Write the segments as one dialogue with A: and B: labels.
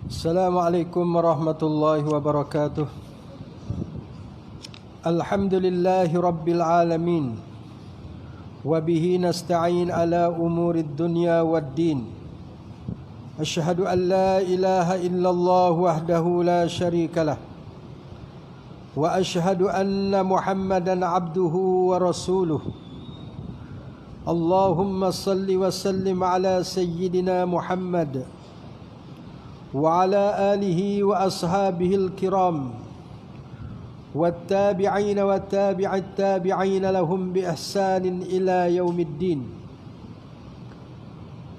A: Assalamualaikum warahmatullahi wabarakatuh. Alhamdulillahi rabbil alamin. Wabihi nasta'in ala umurid dunya waddin. Ashhadu an la ilaha illallah wahdahu la syarika lah. Wa ashhadu anna Muhammadan abduhu wa rasuluh. Allahumma salli wa sallim ala sayyidina Muhammad وعلى آله وأصحابه الكرام والتابعين والتابع التابعين لهم بإحسان إلى يوم الدين.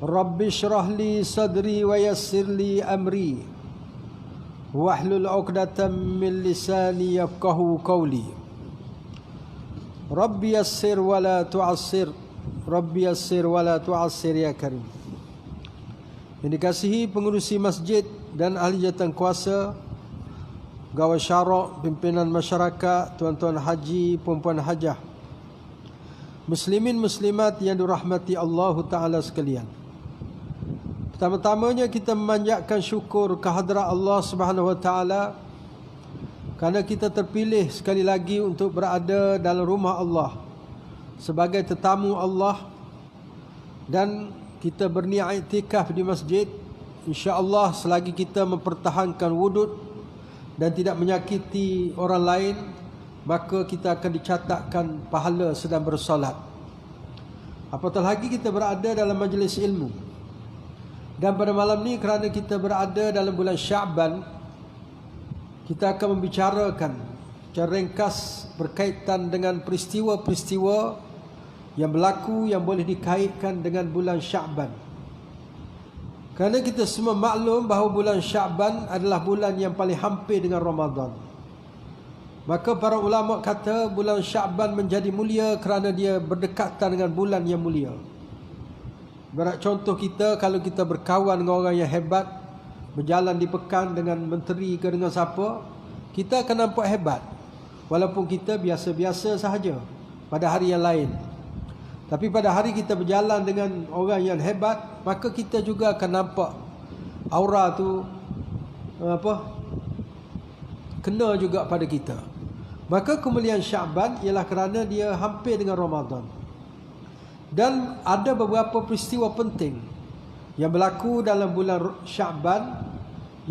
A: رب اشرح لي صدري ويسر لي أمري واحلل عقدة من لساني يفقهوا قولي. رب يسر ولا تعسر رب يسر ولا تعسر يا كريم. Yang dikasihi pengurusi masjid dan ahli jawatan kuasa, pegawai syarak, pimpinan masyarakat, tuan-tuan haji, puan-puan hajah, muslimin muslimat yang dirahmati Allah Ta'ala sekalian. Pertama-tamanya kita memanjatkan syukur kehadrat Allah Subhanahu Wa Ta'ala kerana kita terpilih sekali lagi untuk berada dalam rumah Allah sebagai tetamu Allah, dan kita berniat iktikaf di masjid. InsyaAllah selagi kita mempertahankan wudud dan tidak menyakiti orang lain, maka kita akan dicatatkan pahala sedang bersolat. Apatah lagi kita berada dalam majlis ilmu. Dan pada malam ni, kerana kita berada dalam bulan Sya'ban, kita akan membicarakan secara ringkas berkaitan dengan peristiwa-peristiwa yang berlaku yang boleh dikaitkan dengan bulan Sya'ban. Kerana kita semua maklum bahawa bulan Sya'ban adalah bulan yang paling hampir dengan Ramadan. Maka para ulama kata bulan Sya'ban menjadi mulia kerana dia berdekatan dengan bulan yang mulia. Ibarat contoh kita, kalau kita berkawan dengan orang yang hebat, berjalan di pekan dengan menteri ke dengan siapa, kita akan nampak hebat, walaupun kita biasa-biasa sahaja pada hari yang lain. Tapi pada hari kita berjalan dengan orang yang hebat, maka kita juga akan nampak aura tu kena juga pada kita. Maka kemuliaan Sya'ban ialah kerana dia hampir dengan Ramadan. Dan ada beberapa peristiwa penting yang berlaku dalam bulan Sya'ban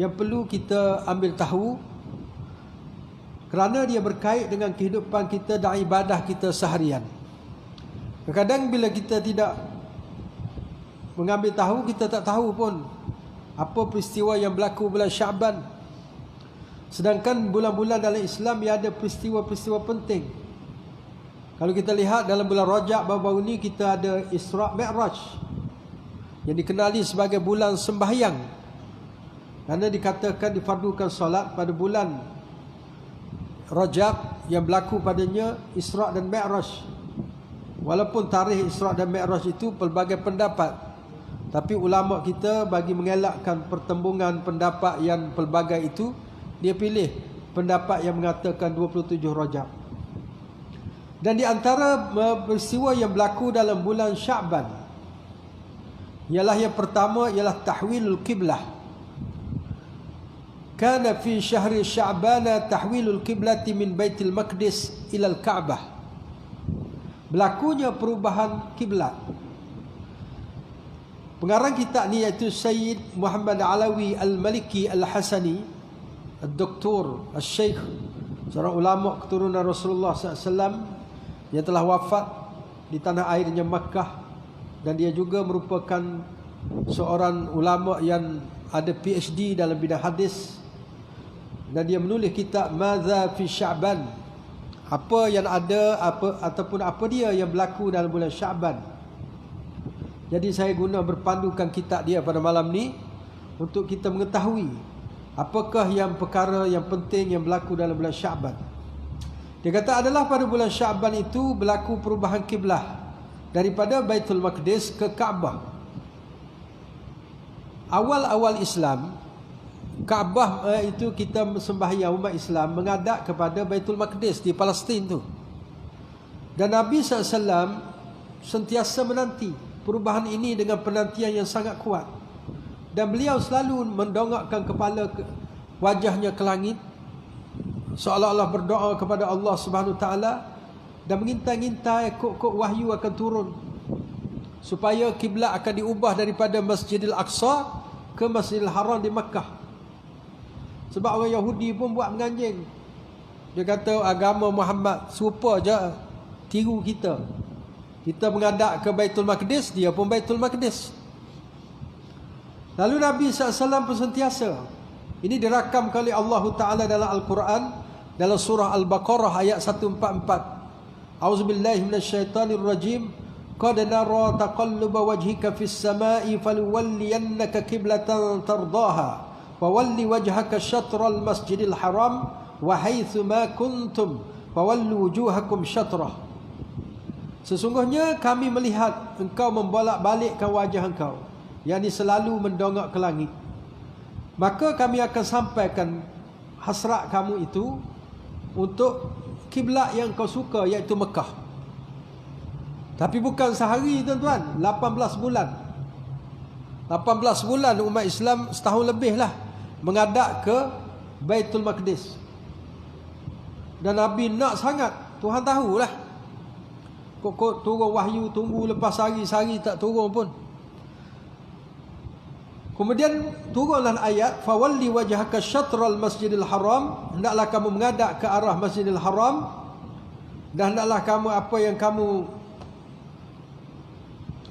A: yang perlu kita ambil tahu, kerana dia berkait dengan kehidupan kita dan ibadah kita seharian. Kadang-kadang bila kita tidak mengambil tahu, kita tak tahu pun apa peristiwa yang berlaku bulan Sya'ban. Sedangkan bulan-bulan dalam Islam ia ada peristiwa-peristiwa penting. Kalau kita lihat dalam bulan Rajab baru-baru ni, kita ada Isra' Mi'raj yang dikenali sebagai bulan sembahyang, kerana dikatakan difardukan solat pada bulan Rajab yang berlaku padanya Isra' dan Mi'raj. Walaupun tarikh Isra' dan Mi'raj itu pelbagai pendapat, tapi ulama kita bagi mengelakkan pertembungan pendapat yang pelbagai itu, dia pilih pendapat yang mengatakan 27 Rajab. Dan di antara peristiwa yang berlaku dalam bulan Sya'ban ialah yang pertama ialah tahwilul qiblah. Kana fi syahri Sya'ban tahwilul qiblati min Baitul Maqdis ila al-Ka'bah. Berlakunya perubahan kiblat. Pengarang kitab ni iaitu Sayyid Muhammad Alawi Al-Maliki Al-Hasani, Al-Doktor Al-Syekh, seorang ulama keturunan Rasulullah SAW yang telah wafat di tanah airnya Makkah, dan dia juga merupakan seorang ulama yang ada PhD dalam bidang hadis, dan dia menulis kitab Madza fi Sya'ban, apa yang ada, ataupun apa dia yang berlaku dalam bulan Sya'ban. Jadi saya guna berpandukan kitab dia pada malam ni untuk kita mengetahui apakah yang perkara yang penting yang berlaku dalam bulan Sya'ban. Dia kata adalah pada bulan Sya'ban itu berlaku perubahan kiblah daripada Baitul Maqdis ke Kaabah. Awal-awal Islam, Kaabah itu kita sembahyang umat Islam menghadap kepada Baitul Maqdis di Palestin tu. Dan Nabi SAW sentiasa menanti perubahan ini dengan penantian yang sangat kuat. Dan beliau selalu mendongakkan wajahnya ke langit, seolah-olah berdoa kepada Allah Subhanahu Wa Taala, dan mengintai-intai kok wahyu akan turun supaya kiblat akan diubah daripada Masjidil Aqsa ke Masjidil Haram di Makkah. Sebab orang Yahudi pun buat menganjing. Dia kata agama Muhammad serupa je, tiru kita. Kita menghadap ke Baitul Maqdis, dia pun Baitul Maqdis. Lalu Nabi SAW pun sentiasa, ini dirakamkan oleh Allah Ta'ala dalam Al-Quran, dalam surah Al-Baqarah ayat 144. A'udzubillahi minasyaitanirrajim. Qad nara taqalluba wajhika fis sama'i faluwalliyannaka qiblatan tardaha fawalli wajhaka syatral masjidil haram wa haitsu ma kuntum fawallu wujuhakum syatrah. Sesungguhnya kami melihat engkau membolak-balikkan wajah engkau, yakni selalu mendongak ke langit. Maka kami akan sampaikan hasrat kamu itu untuk kiblat yang kau suka, iaitu Mekah. Tapi bukan sehari tuan-tuan, 18 bulan. 18 bulan umat Islam, setahun lebih lah, menghadap ke Baitul Maqdis. Dan Nabi nak sangat, Tuhan tahulah. Kok turun wahyu, tunggu lepas sehari tak turun pun. Kemudian turunlah ayat, fawalli wajhaka syatral masjidil haram, hendaklah kamu menghadap ke arah Masjidil Haram, dan hendaklah kamu apa yang kamu,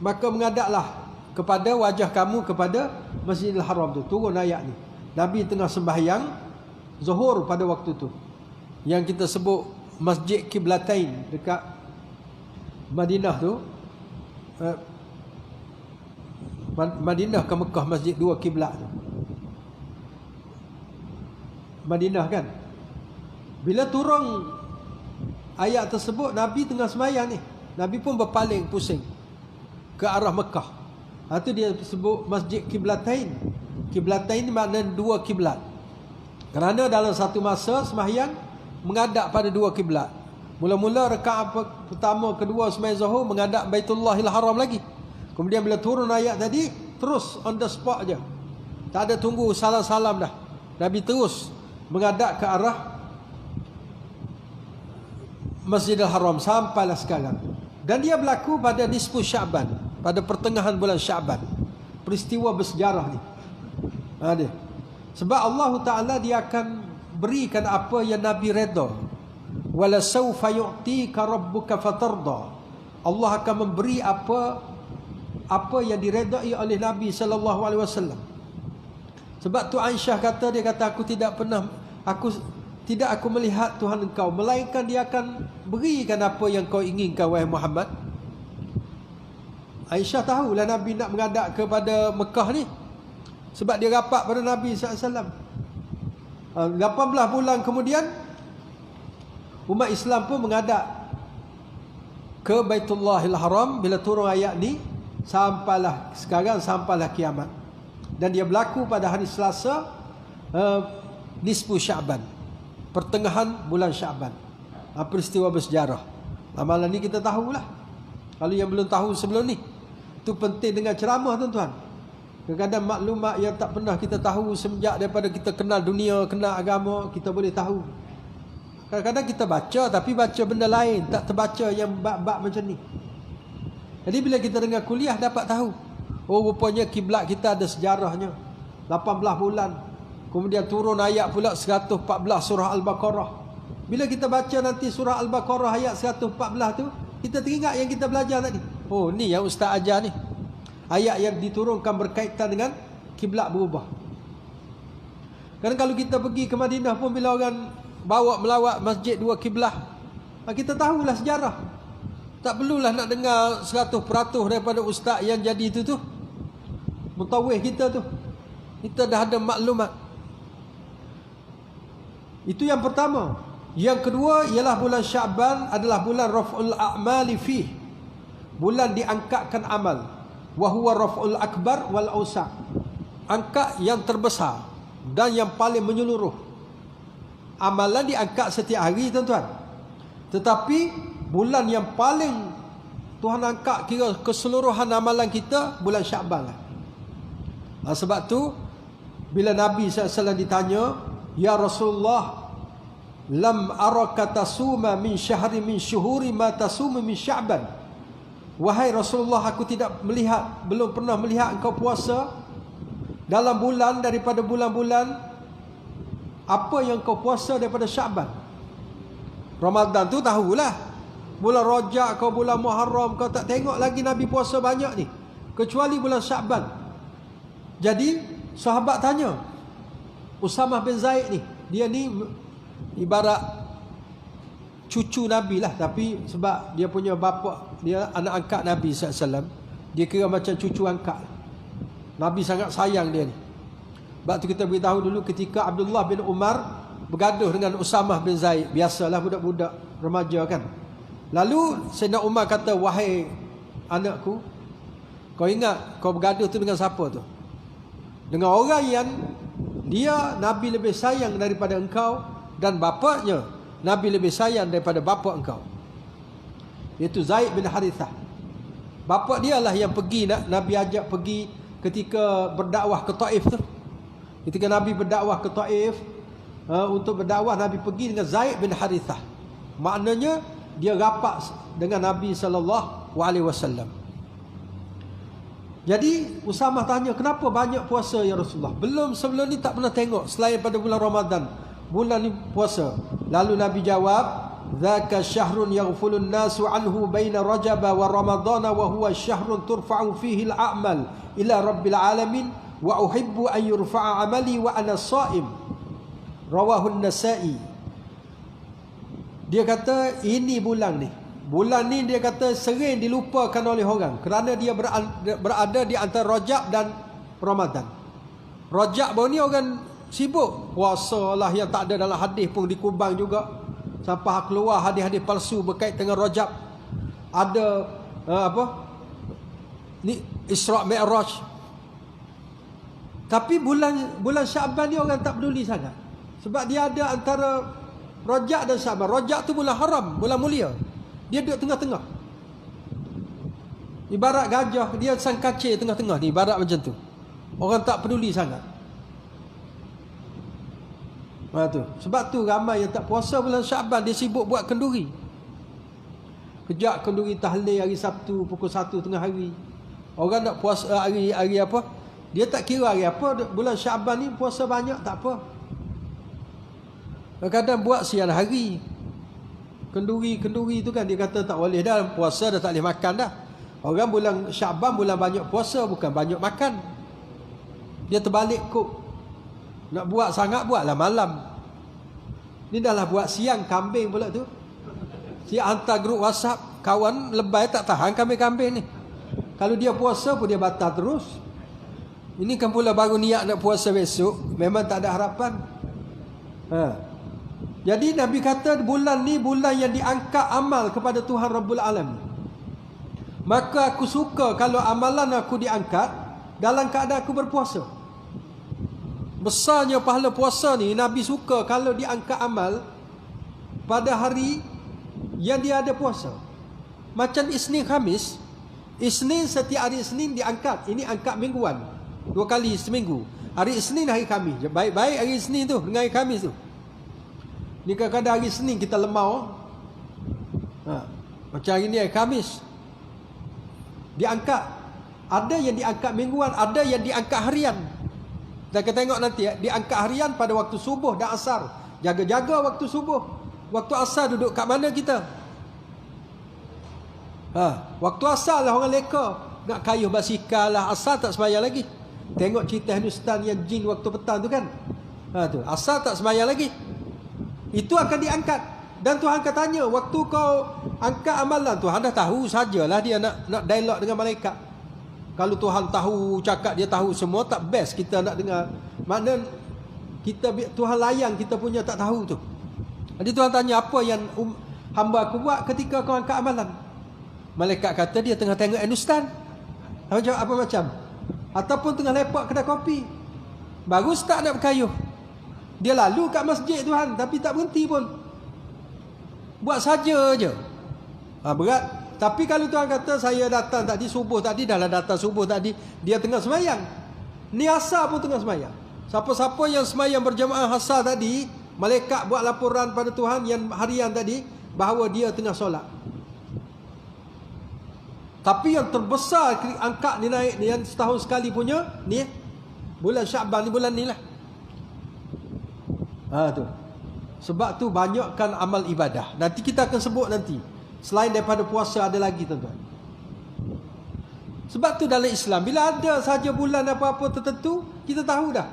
A: maka menghadaplah kepada wajah kamu kepada Masjidil Haram tu. Turun ayat ni. Nabi tengah sembahyang Zuhur pada waktu tu, yang kita sebut Masjid Qiblatain dekat Madinah tu. Madinah ke Mekah, masjid dua kiblat tu. Madinah kan. Bila turun ayat tersebut, Nabi tengah sembahyang ni, Nabi pun berpaling pusing ke arah Mekah. Itu dia sebut Masjid Qiblatain. Qiblatain makna dua kiblat. Kerana dalam satu masa sembahyang menghadap pada dua kiblat. Mula-mula rakaat pertama, kedua sembahyang Zuhur menghadap Baitullahil Haram lagi. Kemudian bila turun ayat tadi, terus on the spot je. Tak ada tunggu salam-salam dah. Nabi terus menghadap ke arah Masjidil Haram sampailah sekarang. Dan dia berlaku pada nisfu Syaban, pada pertengahan bulan Syaban. Peristiwa bersejarah ni. Dia. Sebab Allah Ta'ala dia akan berikan apa yang Nabi redha. Wala sawfa yu'tika rabbuka fatarda. Allah akan memberi apa yang diredai oleh Nabi sallallahu alaihi wasallam. Sebab tu Aisyah kata, dia kata aku tidak melihat Tuhan engkau, melainkan dia akan berikan apa yang kau inginkan wahai Muhammad. Aisyah tahulah Nabi nak menghadap kepada Mekah ni, sebab dia rapat pada Nabi sallallahu alaihi wasallam. 18 bulan kemudian umat Islam pun menghadap ke Baitullahil Haram. Bila turun ayat ni, sampailah sekarang, sampailah kiamat. Dan dia berlaku pada hari Selasa, nisfu Syaban, pertengahan bulan Syaban. Peristiwa bersejarah. Malam ni kita tahulah. Kalau yang belum tahu sebelum ni, itu penting dengan ceramah tuan-tuan. Kadang-kadang maklumat yang tak pernah kita tahu semenjak daripada kita kenal dunia, kenal agama, kita boleh tahu. Kadang-kadang kita baca, tapi baca benda lain, tak terbaca yang bab-bab macam ni. Jadi bila kita dengar kuliah, dapat tahu, oh rupanya kiblat kita ada sejarahnya. 18 bulan. Kemudian turun ayat pula 114 surah Al-Baqarah. Bila kita baca nanti surah Al-Baqarah ayat 114 tu, kita teringat yang kita belajar tadi. Oh, ni yang Ustaz ajar ni. Ayat yang diturunkan berkaitan dengan kiblat berubah. Kerana kalau kita pergi ke Madinah pun, bila orang bawa melawat masjid dua kiblat, kita tahulah sejarah. Tak perlulah nak dengar 100% daripada ustaz yang jadi itu tu. Mutawih kita tu. Kita dah ada maklumat. Itu yang pertama. Yang kedua ialah bulan Syaban adalah bulan raf'ul a'mali fih. Bulan diangkatkan amal. Wa huwa raf'ul akbar wal awsa'. Angkat yang terbesar dan yang paling menyeluruh. Amalan diangkat setiap hari tuan-tuan. Tetapi bulan yang paling Tuhan angkat kira keseluruhan amalan kita, bulan Syaban lah. Sebab tu bila Nabi SAW ditanya, ya Rasulullah, lam araka tasuma min syahri min syuhuri ma tasuma min Sya'ban. Wahai Rasulullah, aku belum pernah melihat engkau puasa dalam bulan daripada bulan-bulan apa yang kau puasa daripada Sya'ban. Ramadan tu tahulah, bulan Rajab kau, bulan Muharram kau tak tengok lagi Nabi puasa banyak ni, kecuali bulan Sya'ban. Jadi sahabat tanya, Usamah bin Zaid ni, dia ni ibarat cucu Nabi lah, tapi sebab dia punya bapa, dia anak angkat Nabi SAW, dia kira macam cucu angkat. Nabi sangat sayang dia ni. Sebab tu kita beritahu dulu ketika Abdullah bin Umar bergaduh dengan Usamah bin Zaid. Biasalah budak-budak remaja kan. Lalu Sayyidina Umar kata, wahai anakku, kau ingat kau bergaduh tu dengan siapa tu? Dengan orang yang dia Nabi lebih sayang daripada engkau, dan bapaknya Nabi lebih sayang daripada bapa engkau, iaitu Zaid bin Harithah. Bapa dia lah yang pergi, Nabi ajak pergi ketika berdakwah ke Taif tu. Ketika Nabi berdakwah ke Taif, untuk berdakwah, Nabi pergi dengan Zaid bin Harithah. Maknanya dia rapat dengan Nabi SAW. Jadi Usamah tanya, kenapa banyak puasa ya Rasulullah? Sebelum ni tak pernah tengok selain pada bulan Ramadan, bulan ni puasa. Lalu Nabi jawab, dzaka syahrun yaghfulun nasu anhu baina Rajab wa Ramadhan wa huwa syahrun turfa'u fihi al-a'mal ila rabbil alamin wa uhibbu an yurfa'a amali wa ana sha'im. Rawahu an-Nasa'i. Dia kata ini bulan ni dia kata sering dilupakan oleh orang kerana dia berada di antara Rajab dan Ramadan. Rajab baru ni orang sibuk puasa lah, yang tak ada dalam hadis pun dikubang juga, sampai keluar hadis-hadis palsu berkait dengan Rajab. Ada ni Isra' Mi'raj. Tapi bulan Sya'ban ni orang tak peduli sangat, sebab dia ada antara Rajab dan Sya'ban. Rajab tu bulan haram, bulan mulia. Dia duduk tengah-tengah. Ibarat gajah, dia sang kacir tengah-tengah ni, ibarat macam tu. Orang tak peduli sangat. Tu. Sebab tu ramai yang tak puasa bulan Sya'ban, dia sibuk buat kenduri. Kejap kenduri tahlil hari Sabtu pukul 1 tengah hari. Orang nak puasa hari apa? Dia tak kira hari apa. Bulan Sya'ban ni puasa banyak tak apa. Kadang-kadang buat siang hari. Kenduri tu kan dia kata tak boleh dah, puasa dah tak boleh makan dah. Orang bulan Sya'ban bulan banyak puasa, bukan banyak makan. Dia terbalik kok. Nak buat sangat, buatlah malam. Ni dah lah buat siang, kambing pula tu. Dia hantar grup WhatsApp, kawan lebay tak tahan kambing-kambing ni. Kalau dia puasa pun dia batal terus. Ini kan pula baru niat nak puasa besok, memang tak ada harapan. Jadi Nabi kata bulan ni bulan yang diangkat amal kepada Tuhan Rabbul Alamin. Maka aku suka kalau amalan aku diangkat dalam keadaan aku berpuasa. Besarnya pahala puasa ni, Nabi suka kalau diangkat amal pada hari yang dia ada puasa. Macam Isnin Khamis. Isnin, setiap hari Isnin diangkat. Ini angkat mingguan, 2 kali seminggu. Hari Isnin, hari Khamis. Baik-baik hari Isnin tu dengan hari Khamis tu. Ni kadang-kadang hari Senin kita lemau. Macam hari ni hari Khamis diangkat. Ada yang diangkat mingguan, ada yang diangkat harian. Kita tengok nanti diangkat harian pada waktu subuh dan asar. Jaga-jaga waktu subuh. Waktu asar duduk kat mana kita? Waktu asar lah orang leka nak kayuh basikal lah. Asar tak sembahyang lagi. Tengok cerita Hindustan yang jin waktu petang tu kan. Tu asar tak sembahyang lagi. Itu akan diangkat. Dan Tuhan akan tanya, waktu kau angkat amalan, Tuhan dah tahu sajalah dia nak dialog dengan malaikat. Kalau Tuhan tahu, cakap dia tahu semua, tak best kita nak dengar. Makna Tuhan layang kita punya tak tahu tu. Jadi Tuhan tanya, apa yang hamba aku buat ketika kau angkat amalan? Malaikat kata dia tengah tengok Hindustan. Apa macam? Ataupun tengah lepak kedai kopi. Baru start nak berkayuh. Dia lalu kat masjid Tuhan, tapi tak berhenti pun. Buat saja je. Berat. Tapi kalau Tuhan kata, saya datang tadi, subuh tadi, dah lah datang subuh tadi, dia tengah sembahyang. Ni asar pun tengah semayang. Siapa-siapa yang semayang berjamaah asar tadi, malaikat buat laporan pada Tuhan yang harian tadi bahawa dia tengah solat. Tapi yang terbesar angka ni naik ni, yang setahun sekali punya ni bulan Syaban ni, bulan ni lah. Tu. Sebab tu banyakkan amal ibadah. Nanti kita akan sebut nanti. Selain daripada puasa ada lagi tuan-tuan. Sebab tu dalam Islam bila ada saja bulan apa-apa tertentu, kita tahu dah.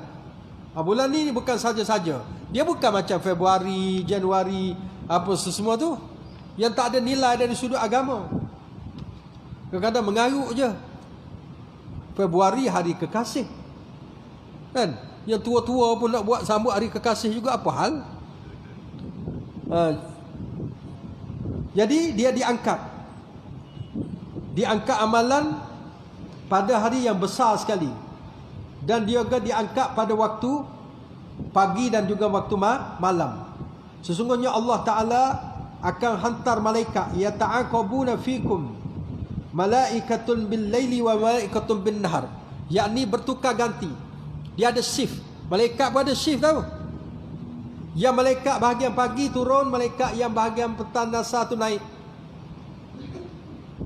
A: Bulan ni bukan saja-saja. Dia bukan macam Februari, Januari, apa semua tu yang tak ada nilai dari sudut agama. Kadang-kadang mengarut je. Februari hari kekasih. Kan? Yang tua-tua pun nak buat sambut hari kekasih juga, apa hal? Jadi dia diangkat. Diangkat amalan pada hari yang besar sekali. Dan dia juga diangkat pada waktu pagi dan juga waktu malam. Sesungguhnya Allah Ta'ala akan hantar malaikat. Yata'aqabuna fikum malaikatun bil laili wa malaikatun bin nahar. Yakni bertukar ganti. Dia ada shift. Malaikat pun ada shift tahu. Yang malaikat bahagian pagi turun, malaikat yang bahagian petang asar tu naik.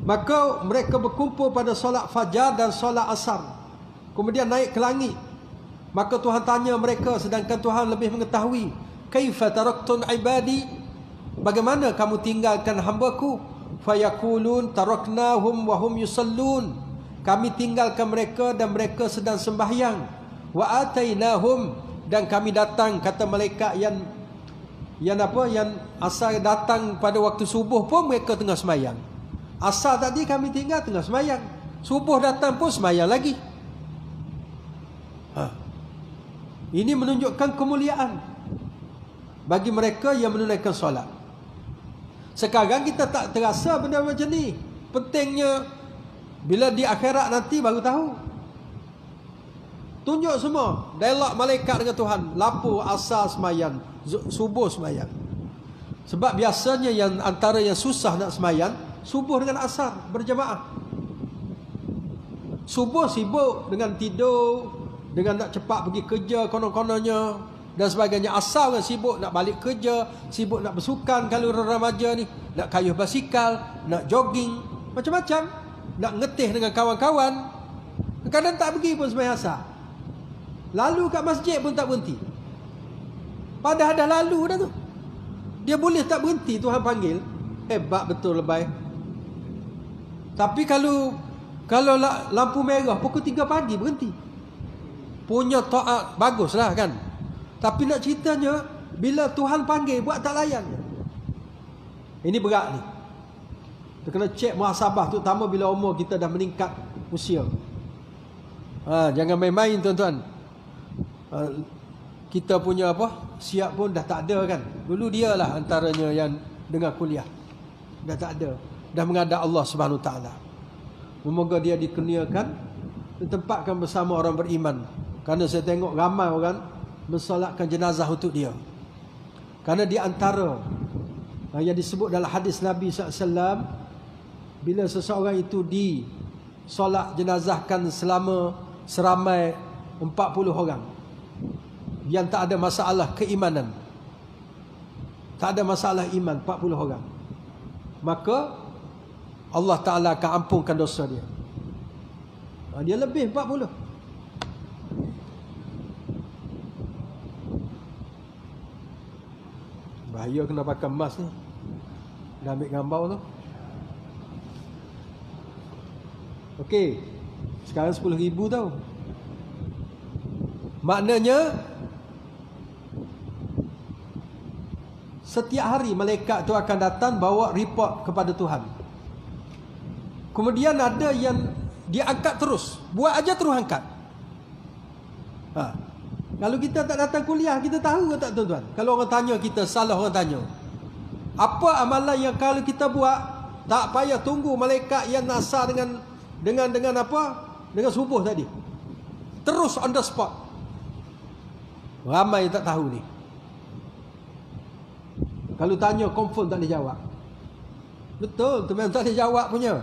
A: Maka mereka berkumpul pada solat fajar dan solat asar. Kemudian naik ke langit. Maka Tuhan tanya mereka, sedangkan Tuhan lebih mengetahui. Kaifa taraktun ibadi? Bagaimana kamu tinggalkan hamba-Ku? Fayaqulun taraknahum wa hum yusallun. Kami tinggalkan mereka dan mereka sedang sembahyang. Wa atainahum, dan kami datang, kata malaikat yang asal datang pada waktu subuh pun mereka tengah sembahyang. Asal tadi kami tinggal tengah sembahyang. Subuh datang pun sembahyang lagi. Ini menunjukkan kemuliaan bagi mereka yang menunaikan solat. Sekarang kita tak terasa benda macam ni. Pentingnya bila di akhirat nanti baru tahu. Tunjuk semua dialog malaikat dengan Tuhan. Lapor asar semayang, subuh semayang. Sebab biasanya yang antara yang susah nak semayang, subuh dengan asar berjamaah. Subuh sibuk dengan tidur, dengan nak cepat pergi kerja konon-kononnya dan sebagainya. Asar kan sibuk nak balik kerja, sibuk nak bersukan kalau remaja ni, nak kayuh basikal, nak jogging, macam-macam, nak ngetih dengan kawan-kawan. Kadang tak pergi pun sembahyang asar. Lalu kat masjid pun tak berhenti. Padahal dah lalu dah tu. Dia boleh tak berhenti, Tuhan panggil. Hebat betul lebay. Tapi kalau lampu merah pukul 3 pagi berhenti. Punya taat baguslah kan. Tapi nak ceritanya bila Tuhan panggil buat tak layan. Ini berat ni. Kita kena cek muhasabah, terutama bila umur kita dah meningkat usia. Jangan main-main tuan-tuan. Kita punya siap pun dah tak ada kan. Dulu dia lah antaranya yang dengar kuliah. Dah tak ada. Dah menghadap Allah Subhanahu Taala. Semoga dia dikurniakan, ditempatkan bersama orang beriman. Kerana saya tengok ramai orang mensolatkan jenazah untuk dia. Kerana di antara yang disebut dalam hadis Nabi SAW, bila seseorang itu disolat jenazahkan selama seramai 40 orang yang tak ada masalah keimanan, tak ada masalah iman, 40 orang, maka Allah Ta'ala akan ampunkan dosa dia. Dia lebih 40. Bahaya kena pakai emas ni. Dah ambil gambar tu. Okey. Sekarang 10,000 tau. Maknanya setiap hari malaikat tu akan datang bawa report kepada Tuhan. Kemudian ada yang dia angkat terus. Buat aja terus angkat. Kalau kita tak datang kuliah, kita tahu ke tak tuan-tuan? Kalau orang tanya kita, salah orang tanya. Apa amalan yang kalau kita buat, tak payah tunggu malaikat yang nasar dengan subuh tadi. Terus on the spot. Ramai yang tak tahu ni. Kalau tanya confirm tak boleh jawab. Betul, tu memang tak boleh jawab punya.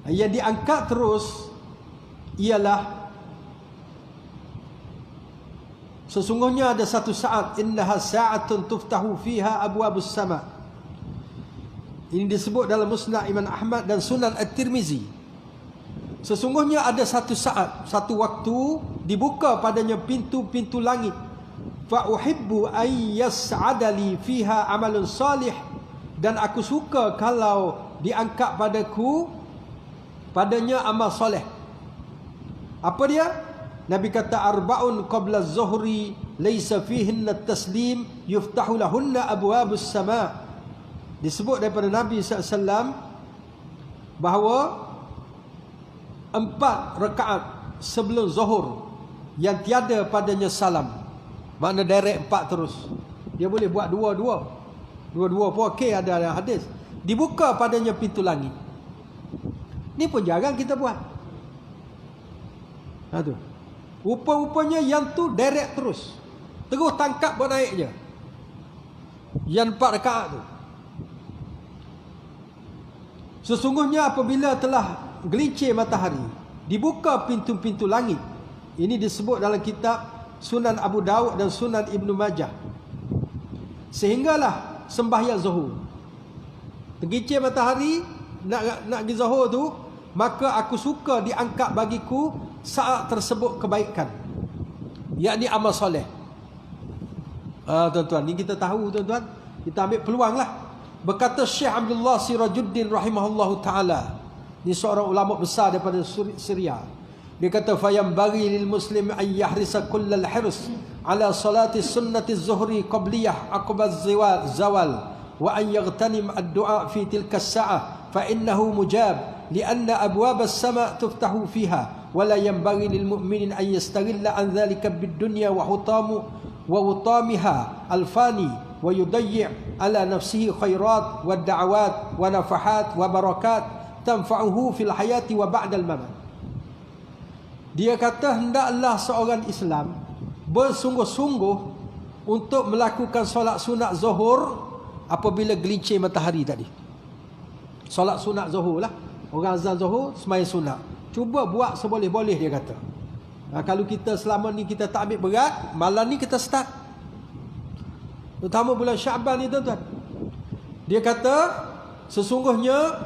A: Yang diangkat terus ialah sesungguhnya ada satu saat, innaha sa'atun tuftahu fiha abwabus sama. Ini disebut dalam Musnad Imam Ahmad dan Sunan At-Tirmizi. Sesungguhnya ada satu saat, satu waktu dibuka padanya pintu-pintu langit. Fa uhibbu ay yas'ada li fiha amalun salih, dan aku suka kalau diangkat padaku padanya amal soleh. Apa dia? Nabi kata arba'un qabla az-zuhri laysa fihinna at-taslim yuftahu lahunna abwabus sama'. Disebut daripada Nabi SAW bahawa 4 rakaat sebelum zuhur yang tiada padanya salam, makna direct 4 terus. Dia boleh buat dua-dua pun okey, ada hadis. Dibuka padanya pintu langit. Ni pun jarang kita buat. Tu. Rupa-rupanya yang tu direct terus. Terus tangkap buat naik je. Yang 4 rakaat tu. Sesungguhnya apabila telah gelincir matahari, dibuka pintu-pintu langit. Ini disebut dalam kitab Sunan Abu Daud dan Sunan Ibnu Majah. Sehinggalah sembahyang zuhur. Tergelincir matahari, nak pergi zuhur tu, maka aku suka diangkat bagiku saat tersebut kebaikan, yakni amal soleh. Tuan-tuan, ni kita tahu tuan-tuan, kita ambil peluang lah. Berkata Syekh Abdullah Sirajuddin rahimahullahu ta'ala, ni seorang ulama besar daripada Syria. Dia kata fayambaghi lil muslim an yahrisa kullal hirs ala salati sunnati az-zuhri qabliyah aqba az-zawal wa an yaghtanim ad-du'a fi tilka as-sa'ah fa innahu mujab lianna abwab as-sama' tuftahu fiha wa la yanbaghi lil mu'minin an yastaghilla an dhalika bid-dunya wa hutamiha al-fani wa yudayyi' ala nafsihi khairat wa da'awat wa nafahat wa barakat tanfa'uhu fil hayati wa ba'dal mamat. Dia kata hendaklah seorang Islam bersungguh-sungguh untuk melakukan solat sunat zuhur apabila gelincir matahari tadi. Solat sunat zuhur lah. Orang azan zuhur sembahyang sunat. Cuba buat seboleh-boleh, dia kata. Kalau kita selama ni kita tak ambil berat, malam ni kita start. Terutama bulan Syaban ni tuan-tuan. Dia kata sesungguhnya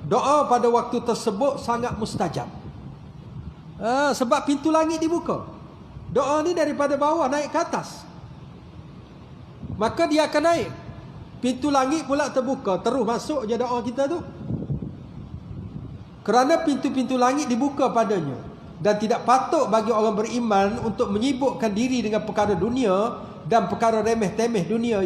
A: doa pada waktu tersebut sangat mustajab. Sebab pintu langit dibuka. Doa ni daripada bawah naik ke atas, maka dia akan naik. Pintu langit pula terbuka, terus masuk je doa kita tu. Kerana pintu-pintu langit dibuka padanya. Dan tidak patut bagi orang beriman untuk menyibukkan diri dengan perkara dunia dan perkara remeh-temeh dunia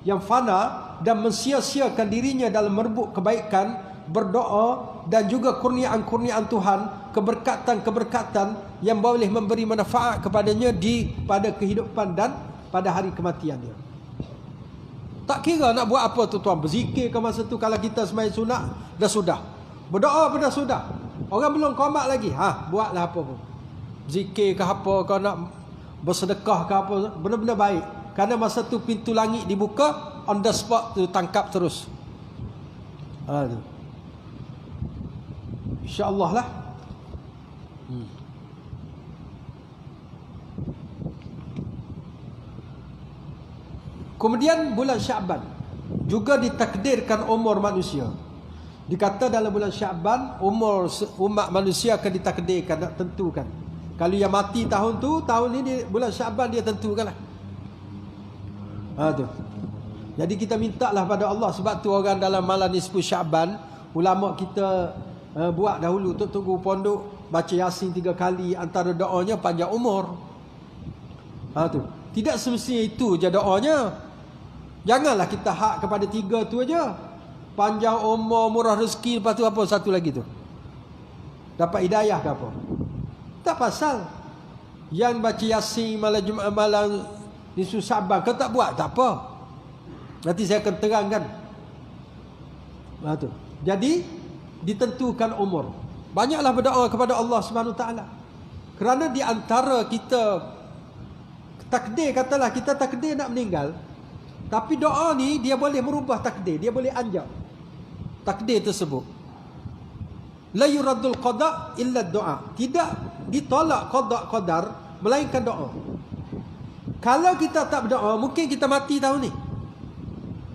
A: yang fana, dan mensia-siakan dirinya dalam merebut kebaikan, berdoa dan juga kurniaan-kurniaan Tuhan, keberkatan-keberkatan yang boleh memberi manfaat kepadanya pada kehidupan dan pada hari kematian dia. Tak kira nak buat apa tu tuan, berzikir ke masa tu, kalau kita sembahyang sunat dah sudah, berdoa pun dah sudah, orang belum qomat lagi, buatlah apa pun, zikir ke apa, kau nak bersedekah ke apa, benda-benda baik. Kerana masa tu pintu langit dibuka, on the spot tu tangkap terus. InsyaAllah lah. Kemudian bulan Syaban juga ditakdirkan umur manusia. Dikata dalam bulan Syaban umur umat manusia akan ditakdirkan, nak tentukan. Kalau yang mati tahun tu, tahun ni bulan Syaban dia tentukan lah. Tu. Jadi kita mintalah pada Allah. Sebab tu orang dalam malam nisfu Syaban, ulama kita buat dahulu untuk tunggu pondok, baca Yasin 3 kali, antara doanya panjang umur. Tu. Tidak semestinya itu je doanya. Janganlah kita hak kepada 3 tu aja. Panjang umur, murah rezeki, lepas tu apa satu lagi tu? Dapat hidayah ke apa? Tak pasal. Yang baca Yasin malam Jumaat, malam nisfu Syaban, kau tak buat, tak apa. Nanti saya akan terangkan. Tu. Jadi ditentukan umur. Banyaklah berdoa kepada Allah Subhanahu Wa Taala. Kerana di antara kita takdir, katalah kita takdir nak meninggal, tapi doa ni dia boleh merubah takdir, dia boleh anjak takdir tersebut. La yuraddul qada illa doa. Tidak ditolak qada qadar melainkan doa. Kalau kita tak berdoa, mungkin kita mati tahun ni.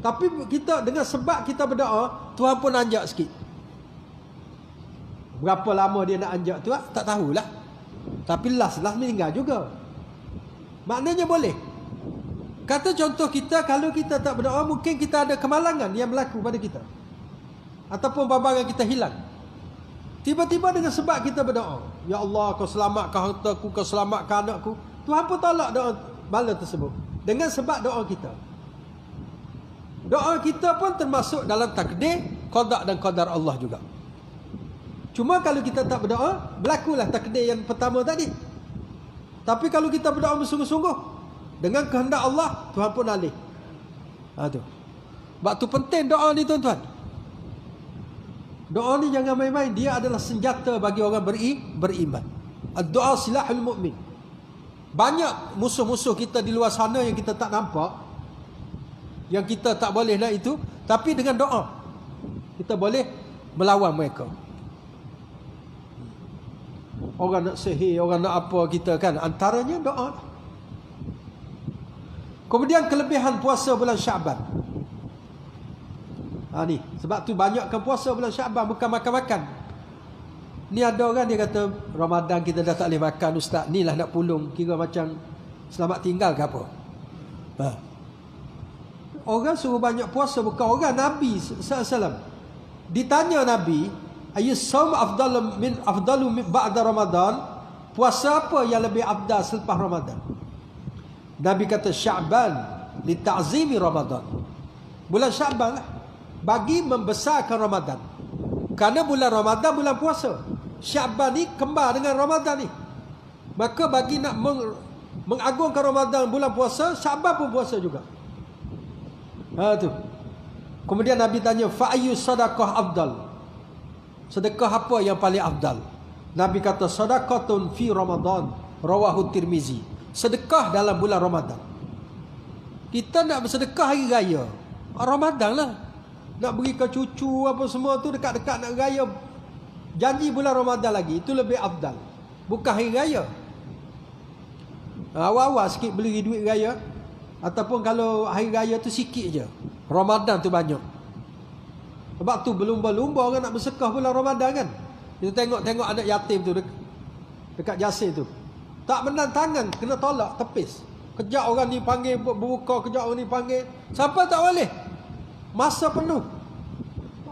A: Tapi kita dengan sebab kita berdoa, Tuhan pun anjak sikit. Berapa lama dia nak anjak tu tak tahulah. Tapi last meninggal juga. Maknanya boleh. Kata contoh kita, kalau kita tak berdoa, mungkin kita ada kemalangan yang berlaku pada kita. Ataupun babangan kita hilang. Tiba-tiba dengan sebab kita berdoa, ya Allah, kau selamatkan hartaku, kau selamatkan anakku, Tuhan pun tolak doa bala tersebut. Dengan sebab doa kita. Doa kita pun termasuk dalam takdir, qada dan qadar Allah juga. Cuma kalau kita tak berdoa, berlakulah takdir yang pertama tadi. Tapi kalau kita berdoa bersungguh-sungguh, dengan kehendak Allah, Tuhan pun alih. Tu. Sebab tu penting doa ni tuan-tuan. Doa ni jangan main-main. Dia adalah senjata bagi orang beriman. Doa silahul mu'min. Banyak musuh-musuh kita di luar sana yang kita tak nampak, yang kita tak boleh nak itu, tapi dengan doa kita boleh melawan mereka. Orang nak sihir, orang nak apa kita kan, antaranya doa. Kemudian kelebihan puasa bulan Syaban. Ni sebab tu banyakkan puasa bulan Syaban, bukan makan-makan. Ni ada orang dia kata Ramadan kita dah tak boleh makan ustaz, ni lah nak pulung, kira macam selamat tinggal ke apa. Orang suruh banyak puasa, bukan orang. Nabi SAW ditanya Nabi, ayyusawm afdalu min ba'da Ramadan, puasa apa yang lebih afdal selepas Ramadan? Nabi kata Sya'ban li ta'zimi Ramadan. Bulan Sya'ban lah, bagi membesarkan Ramadan. Kerana bulan Ramadan bulan puasa, Sya'ban ni kembar dengan Ramadan ni. Maka bagi nak mengagungkan Ramadan bulan puasa, Sya'ban pun puasa juga. Tu. Kemudian Nabi tanya, fa ayyu sadaqah afdal? Sedekah apa yang paling afdal? Nabi kata sadaqatun fi Ramadan, rawahu Tirmizi. Sedekah dalam bulan Ramadan. Kita nak bersedekah hari raya, Ramadan lah. Nak beri ke cucu apa semua tu dekat-dekat nak raya, janji bulan Ramadan lagi, itu lebih afdal, bukan hari raya. Awal-awal sikit beli duit raya, ataupun kalau hari raya tu sikit je, Ramadan tu banyak. Sebab tu berlumba-lumba orang nak bersedekah bulan Ramadan kan. Kita tengok anak yatim tu dekat Jasir tu, tak menang tangan, kena tolak, tepis. Kejap orang ni panggil berbuka, kejap orang ni panggil, siapa tak boleh. Masa penuh.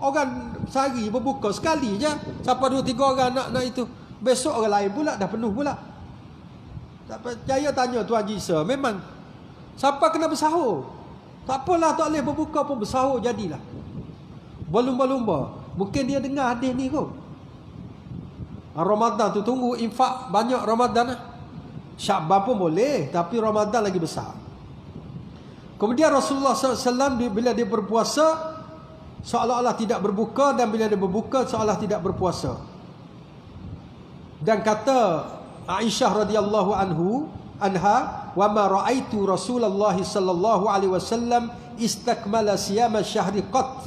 A: Orang sehari berbuka sekali je, siapa 2-3 orang nak itu. Besok orang lain pula dah penuh pula. Tak percaya tanya Tuan Haji Isa, memang siapa kena bersahur, tak apalah, tak boleh berbuka pun bersahur jadilah. Berlumba-lumba. Mungkin dia dengar hadis ni kot. Ramadan tu tunggu infak banyak Ramadan lah. Sya'ban pun boleh, tapi Ramadan lagi besar. Kemudian Rasulullah SAW bila dia berpuasa, seolah-olah tidak berbuka, dan bila dia berbuka seolah tidak berpuasa. Dan kata Aisyah radhiyallahu anha, wa ma ra'aitu Rasulullah sallallahu alaihi wasallam istakmala siyama syahri qat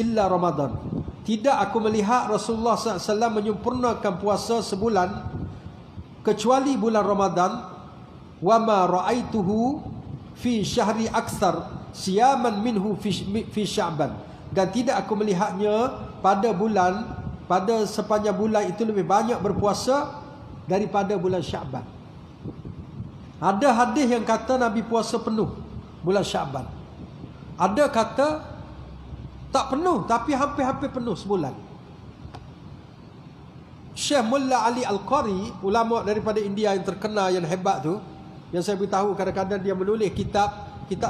A: illa Ramadan. Tidak aku melihat Rasulullah SAW menyempurnakan puasa sebulan kecuali bulan Ramadan. Wa ma ra'aituhu fi syahri aksar siyaman minhu fi Sya'ban. Dan tidak aku melihatnya pada sepanjang bulan itu lebih banyak berpuasa daripada bulan Sya'ban. Ada hadis yang kata Nabi puasa penuh bulan Sya'ban. Ada kata tak penuh, tapi hampir-hampir penuh sebulan. Syekh Mullah Ali Al-Qari, ulama daripada India yang terkenal, yang hebat tu, yang saya beritahu kadang-kadang dia menulis kitab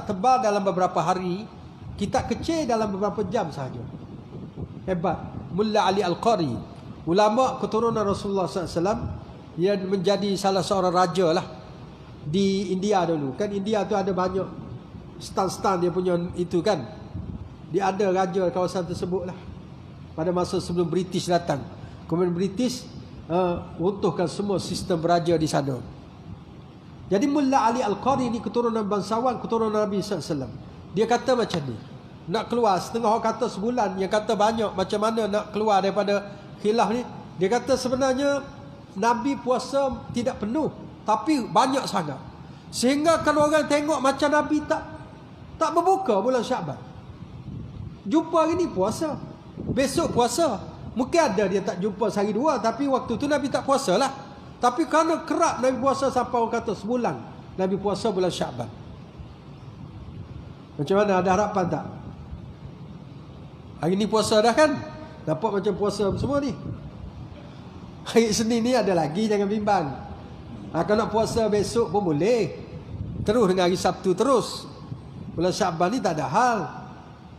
A: tebal dalam beberapa hari, kitab kecil dalam beberapa jam sahaja. Hebat. Mullah Ali Al-Qari, ulama keturunan Rasulullah SAW, yang menjadi salah seorang raja lah di India dulu. Kan India tu ada banyak stan-stan dia punya itu kan. Dia ada raja kawasan tersebut lah pada masa sebelum British datang. Kemudian British runtuhkan semua sistem beraja di sana. Jadi Mullah Ali Al-Qari ni keturunan bangsawan, keturunan Nabi SAW. Dia kata macam ni, nak keluar, setengah orang kata sebulan, yang kata banyak, macam mana nak keluar daripada khilaf ni. Dia kata sebenarnya Nabi puasa tidak penuh, tapi banyak sangat. Sehingga kalau orang tengok macam Nabi tak berbuka bulan Syaban. Jumpa hari ni puasa, besok puasa. Mungkin ada dia tak jumpa sehari dua, tapi waktu tu Nabi tak puasa lah. Tapi kerana kerap Nabi puasa sampai orang kata sebulan Nabi puasa bulan Syaban. Macam mana, ada harapan tak? Hari ni puasa dah kan? Dapat macam puasa semua ni. Hari Senin ni ada lagi, jangan bimbang. Kalau nak puasa besok pun boleh. Terus dengan hari Sabtu terus. Bulan Syaban ni tak ada hal.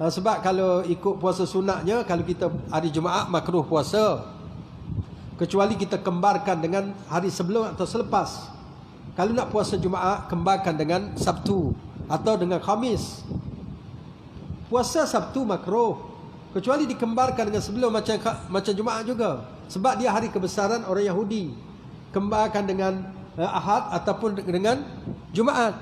A: Sebab kalau ikut puasa sunatnya, kalau kita hari Jumaat makruh puasa. Kecuali kita kembarkan dengan hari sebelum atau selepas. Kalau nak puasa Jumaat, kembarkan dengan Sabtu atau dengan Khamis. Puasa Sabtu makruh, kecuali dikembarkan dengan sebelum macam Jumaat juga. Sebab dia hari kebesaran orang Yahudi. Kembarkan dengan Ahad ataupun dengan Jumaat.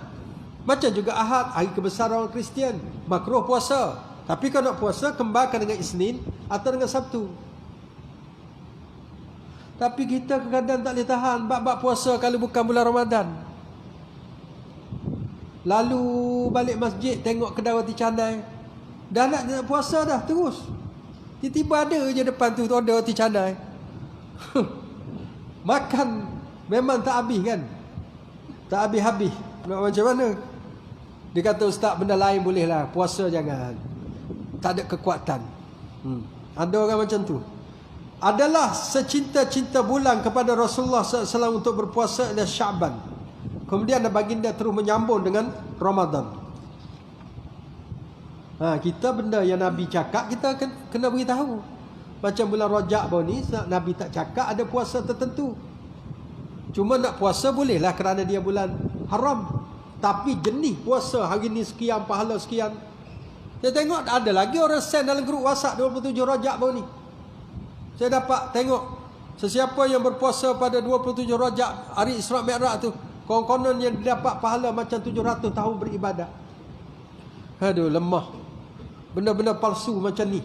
A: Macam juga Ahad, hari kebesaran orang Kristian, makruh puasa. Tapi kalau nak puasa, kembarkan dengan Isnin atau dengan Sabtu. Tapi kita kadang-kadang tak boleh tahan bab-bab puasa kalau bukan bulan Ramadan. Lalu balik masjid tengok kedai roti canai. Dah nak puasa dah terus. Tiba-tiba ada je depan tu ada roti canai. Makan memang tak habis kan? Tak habis-habis. Nak macam mana? Dia kata, ustaz, benda lain bolehlah, puasa jangan. Tak ada kekuatan. Ada orang macam tu. Adalah secinta-cinta bulan kepada Rasulullah SAW untuk berpuasa adalah Syaban. Kemudian baginda terus menyambung dengan Ramadan. Kita benda yang Nabi cakap, kita kena beritahu. Macam bulan Rajab baru ni, Nabi tak cakap ada puasa tertentu. Cuma nak puasa bolehlah kerana dia bulan haram. Tapi jenis puasa hari ni sekian, pahala sekian. Saya tengok ada lagi orang send dalam grup WhatsApp 27 Rajab baru ni. Saya dapat tengok sesiapa yang berpuasa pada 27 Rajab, hari Isra' Mi'raj tu, konon yang dapat pahala macam 700 tahun beribadat. Aduh, lemah. Benda-benda palsu macam ni.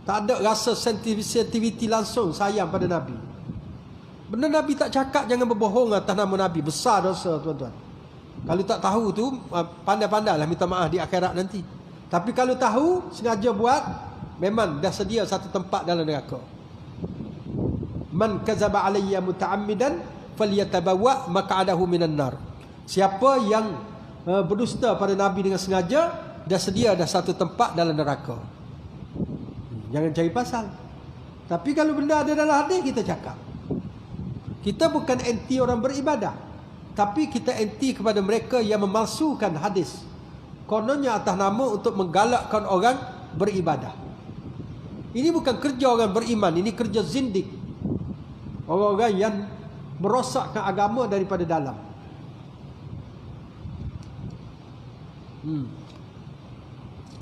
A: Tak ada rasa sensitivity langsung sayang pada Nabi. Benda Nabi tak cakap, jangan berbohong atas nama Nabi. Besar dosa, tuan-tuan. Kalau tak tahu tu, pandai-pandailah minta maaf di akhirat nanti. Tapi kalau tahu, sengaja buat, memang dah sedia satu tempat dalam neraka. Man kazaba alayya muta'ammidan falyatabawa maq'adahu minan nar. Siapa yang berdusta pada Nabi dengan sengaja, dah sedia dah satu tempat dalam neraka. Jangan cari pasal. Tapi kalau benda ada dalam hadis, kita cakap. Kita bukan anti orang beribadah, tapi kita anti kepada mereka yang memalsukan hadis. Kononnya atas nama untuk menggalakkan orang beribadah. Ini bukan kerja orang beriman, ini kerja zindik. Orang-orang yang merosakkan agama daripada dalam.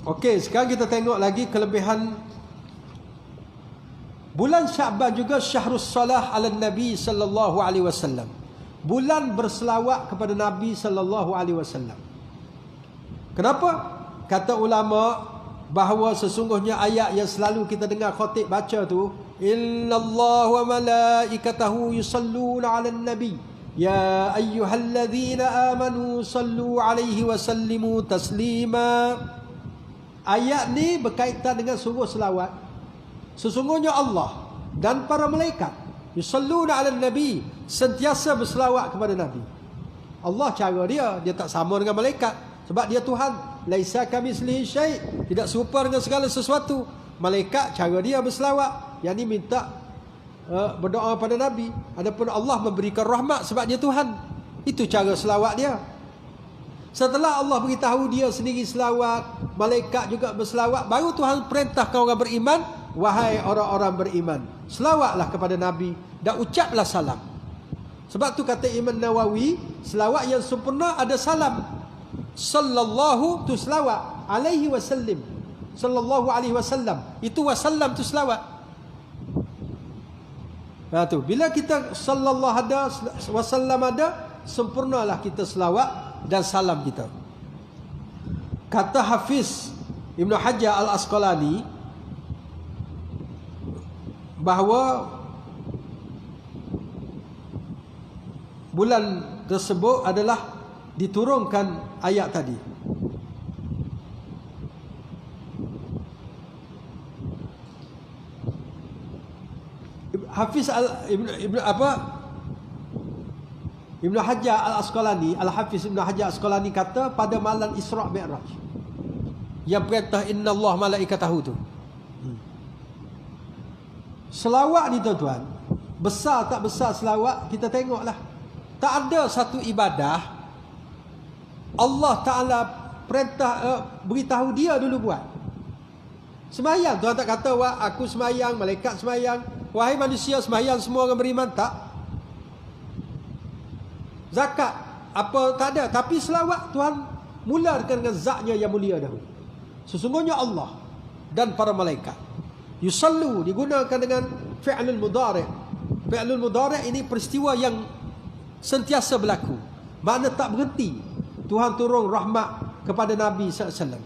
A: Okey, sekarang kita tengok lagi kelebihan bulan Syaban juga, syahrus salah ala Nabi sallallahu alaihi wasallam. Bulan berselawat kepada Nabi sallallahu alaihi wasallam. Kenapa? Kata ulama bahawa sesungguhnya ayat yang selalu kita dengar khatib baca tu, innallaha wa malaikatahu yusalluna 'alan nabi ya ayyuhalladzina amanu sallu 'alaihi wa sallimu taslima. Ayat ni berkaitan dengan suruh selawat. Sesungguhnya Allah dan para malaikat yusalluna 'alan nabi, sentiasa berselawat kepada Nabi. Allah cara dia tak sama dengan malaikat. Sebab dia Tuhan. Laisa kamitslihi syai', tidak serupa dengan segala sesuatu. Malaikat cara dia berselawat, yang ni minta berdoa pada Nabi. Adapun Allah memberikan rahmat sebab dia Tuhan. Itu cara selawat dia. Setelah Allah beritahu dia sendiri selawat, malaikat juga berselawat, baru Tuhan perintahkan orang beriman, wahai orang-orang beriman, selawatlah kepada Nabi dan ucaplah salam. Sebab tu kata Imam Nawawi, selawat yang sempurna ada salam. Sallallahu tu selawat, alaihi wasallim, sallallahu alaihi wasallam, itu wasallam tu selawat. Nah tu, bila kita sallallahu ada, wasallam ada, sempurnalah kita selawat dan salam kita. Kata Hafiz Ibn Hajar Al-Asqalani bahawa bulan tersebut adalah diturunkan ayat tadi. Hafiz Ibn Hajar Al-Asqalani, Al-Hafiz Ibn Hajar Al-Asqalani kata pada malam Isra' Mi'raj yang perintah inna Allah malaikatahu tu. Selawat ni tuan-tuan, besar tak besar selawat, kita tengoklah. Tak ada satu ibadah Allah Ta'ala perintah beritahu dia dulu buat. Semayang, Tuhan tak kata wah aku semayang, malaikat semayang, wahai manusia semayang semua orang beriman, tak. Zakat apa tak ada, tapi selawat Tuhan mulakan dengan zatnya yang mulia dahulu. Sesungguhnya Allah dan para malaikat yusallu digunakan dengan fi'lul mudhari'. Fi'lul mudhari' ini peristiwa yang sentiasa berlaku, makna tak berhenti. Tuhan turun rahmat kepada Nabi SAW.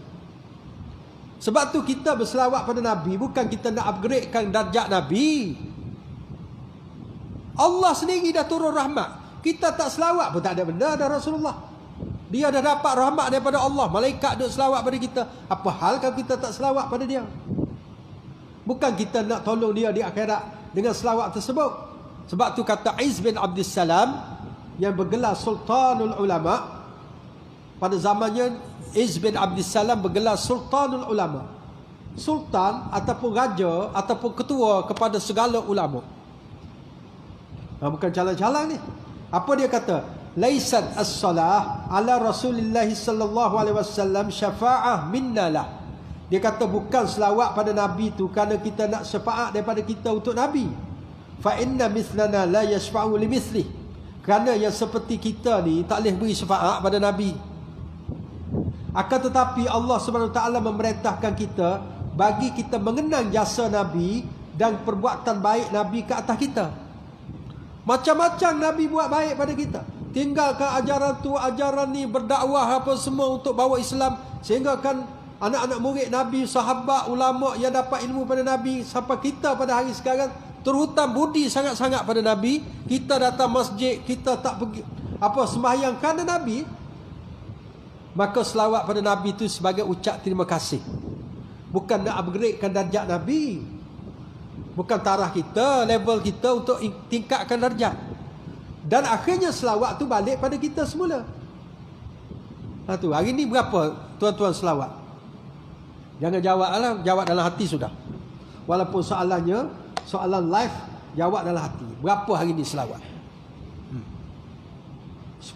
A: Sebab tu kita berselawat pada Nabi bukan kita nak upgradekan darjat Nabi. Allah sendiri dah turun rahmat. Kita tak selawat pun tak ada benda dah Rasulullah. Dia dah dapat rahmat daripada Allah. Malaikat duk selawat pada kita. Apa hal kalau kita tak selawat pada dia? Bukan kita nak tolong dia di akhirat dengan selawat tersebut. Sebab tu kata Izz bin Abdussalam yang bergelar Sultanul Ulama. Pada zamannya Izz bin Abdussalam bergelar Sultanul Ulama. Sultan ataupun raja ataupun ketua kepada segala ulama. Bukan jalan-jalan ni. Apa dia kata? Laisat as-salah ala Rasulillah sallallahu alaihi wasallam syafa'ah minnalah. Dia kata bukan selawat pada Nabi tu kerana kita nak syafaat daripada kita untuk Nabi. Fa inna mithlana la yashfa'u li mithlih. Kerana yang seperti kita ni tak boleh beri syafaat pada Nabi. Akan tetapi Allah Subhanahu Wa Taala memerintahkan kita bagi kita mengenang jasa Nabi dan perbuatan baik Nabi ke atas kita. Macam-macam Nabi buat baik pada kita. Tinggalkan ajaran tu, ajaran ni, berdakwah apa semua untuk bawa Islam. Sehingga kan anak-anak murid Nabi, sahabat, ulama yang dapat ilmu pada Nabi, sampai kita pada hari sekarang terhutang budi sangat-sangat pada Nabi. Kita datang masjid, kita tak pergi sembahyang kerana Nabi. Maka selawat pada Nabi itu sebagai ucap terima kasih. Bukan nak upgradekan darjat Nabi. Bukan taraf kita, level kita untuk tingkatkan darjat. Dan akhirnya selawat tu balik pada kita semula. Tu, hari ni berapa tuan-tuan selawat? Jangan jawab dalam hati sudah. Walaupun soalan live, jawab dalam hati. Berapa hari ni selawat? 10?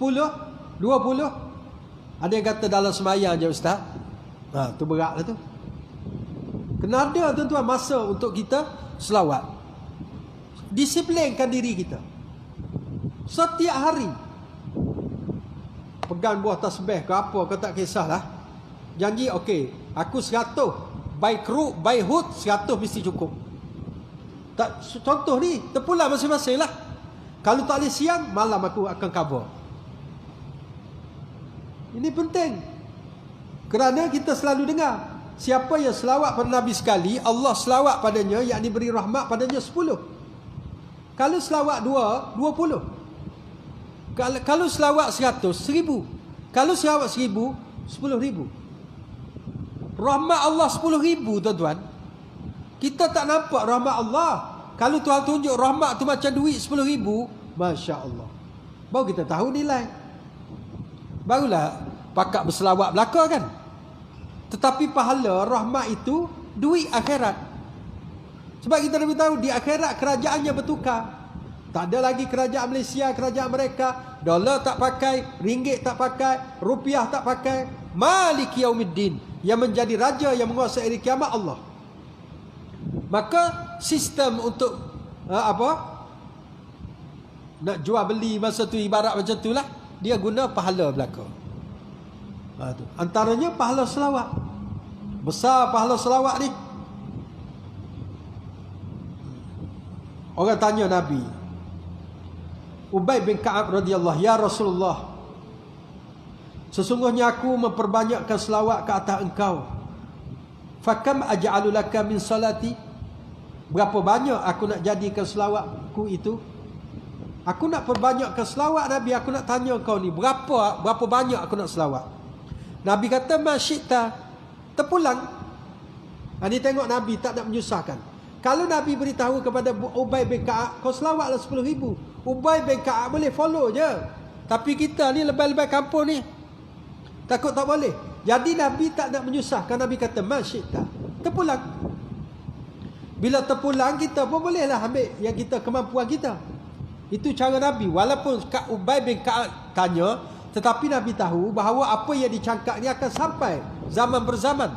A: 20? Ada yang kata dalam semayang je Ustaz. Tu beratlah tu. Kena ada tuan-tuan masa untuk kita selawat. Disiplinkan diri kita. Setiap hari. Pegang buah tasbih ke apa ke tak kisahlah. Janji okey, aku 100. By hood 100 mesti cukup. Tak, contoh ni, terpulang masing-masing lah. Kalau tak boleh siang, malam aku akan cover. Ini penting. Kerana kita selalu dengar, siapa yang selawat pada Nabi sekali, Allah selawat padanya, yakni beri rahmat padanya 10. Kalau selawat 20. Kalau selawat 100, 1000. Kalau selawat 1000, 10,000. Rahmat Allah 10,000 tuan-tuan. Kita tak nampak rahmat Allah. Kalau Tuhan tunjuk rahmat tu macam duit 10,000, Masya Allah, baru kita tahu nilai. Barulah pakak berselawat belaka kan. Tetapi pahala rahmat itu duit akhirat. Sebab kita lebih tahu di akhirat kerajaannya bertukar. Tak ada lagi kerajaan Malaysia, kerajaan mereka. Dolar tak pakai, ringgit tak pakai, rupiah tak pakai. Maliki Yaumiddin, yang menjadi raja yang menguasai hari kiamat Allah. Maka sistem untuk nak jual beli masa tu ibarat macam tu lah. Dia guna pahala belaka. Antaranya pahala selawat. Besar pahala selawat ni. Orang tanya Nabi, Ubay bin Ka'ab radhiyallahu, ya Rasulullah, sesungguhnya aku memperbanyakkan selawat ke atas engkau. Fakam aj'alu laka min salati? Berapa banyak aku nak jadikan selawatku itu? Aku nak perbanyakkan selawat Nabi, aku nak tanya kau ni, berapa banyak aku nak selawat? Nabi kata, masyikta, terpulang. Ini tengok Nabi tak nak menyusahkan. Kalau Nabi beritahu kepada Ubay bin Ka'ab, kau selawatlah 10,000. Ubay bin Ka'ab boleh follow je. Tapi kita ni lebay-lebay kampung ni, takut tak boleh. Jadi Nabi tak nak menyusahkan. Nabi kata, masyikta, terpulang. Bila terpulang, kita pun bolehlah ambil yang kita, kemampuan kita. Itu cara Nabi. Walaupun Ubay bin Ka'ab tanya, tetapi Nabi tahu bahawa apa yang dicangkak ni akan sampai zaman berzaman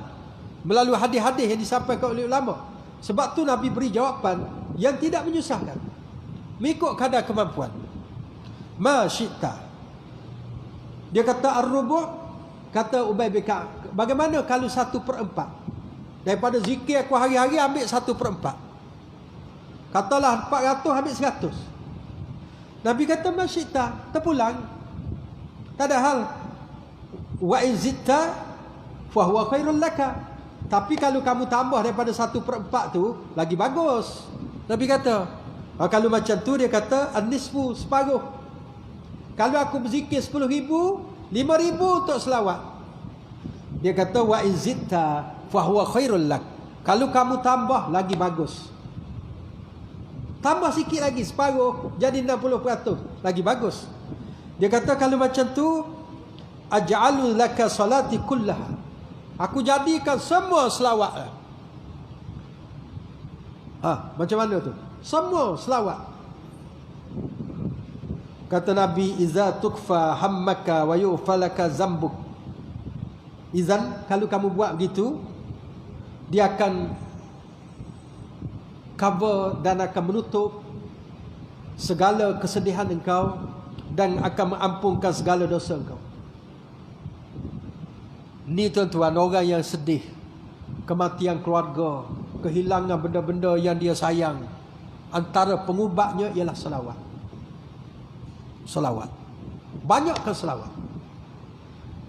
A: melalui hadis-hadis yang disampaikan oleh ulama. Sebab tu Nabi beri jawapan yang tidak menyusahkan, mengikut kadar kemampuan. Masyikta. Dia kata ar-rubu', kata Ubay bin Ka'ab, bagaimana kalau 1/4? Daripada zikir aku hari-hari ambil 1/4. Katalah 400 ambil 100. Nabi kata masyikta, terpulang. Tak ada hal. Wa in zitta fa huwa khairul laka. Tapi kalau kamu tambah daripada 1/4 tu, lagi bagus. Nabi kata, kalau macam tu dia kata an-nisfu, separuh. Kalau aku berzikir 10,000, 5,000 untuk selawat. Dia kata wa in zitta fa huwa khairul lak. Kalau kamu tambah, lagi bagus. Tambah sikit lagi, separuh, jadi 60%, lagi bagus. Dia kata kalau macam tu, aj'alu laka salati kullaha. Aku jadikan semua selawat. Macam mana tu? Semua selawat. Kata Nabi, iza tukfa hammaka wa yu'falaka zambuk. Izan, kalau kamu buat begitu, dia akan cover dan akan menutup segala kesedihan engkau dan akan mengampunkan segala dosa engkau. Ni tuan-tuan, orang yang sedih, kematian keluarga, kehilangan benda-benda yang dia sayang, antara pengubatnya ialah selawat. Selawat. Banyakkan selawat.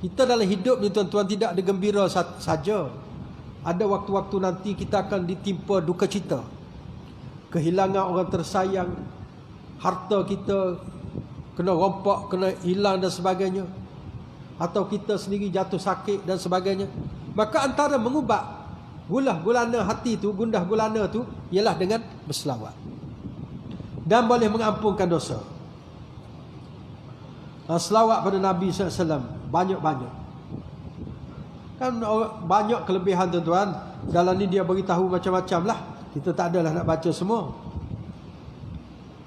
A: Kita dalam hidup ni tuan-tuan tidak ada gembira saja. Ada waktu-waktu nanti kita akan ditimpa duka cita. Kehilangan orang tersayang, harta kita kena rompak, kena hilang dan sebagainya. Atau kita sendiri jatuh sakit dan sebagainya. Maka antara mengubat gundah hati tu, gundah gulana tu, ialah dengan berselawat. Dan boleh mengampunkan dosa. Selawat pada Nabi SAW banyak-banyak. Kan banyak kelebihan tuan-tuan. Dalam ni dia beritahu macam-macam lah. Kita tak adalah nak baca semua.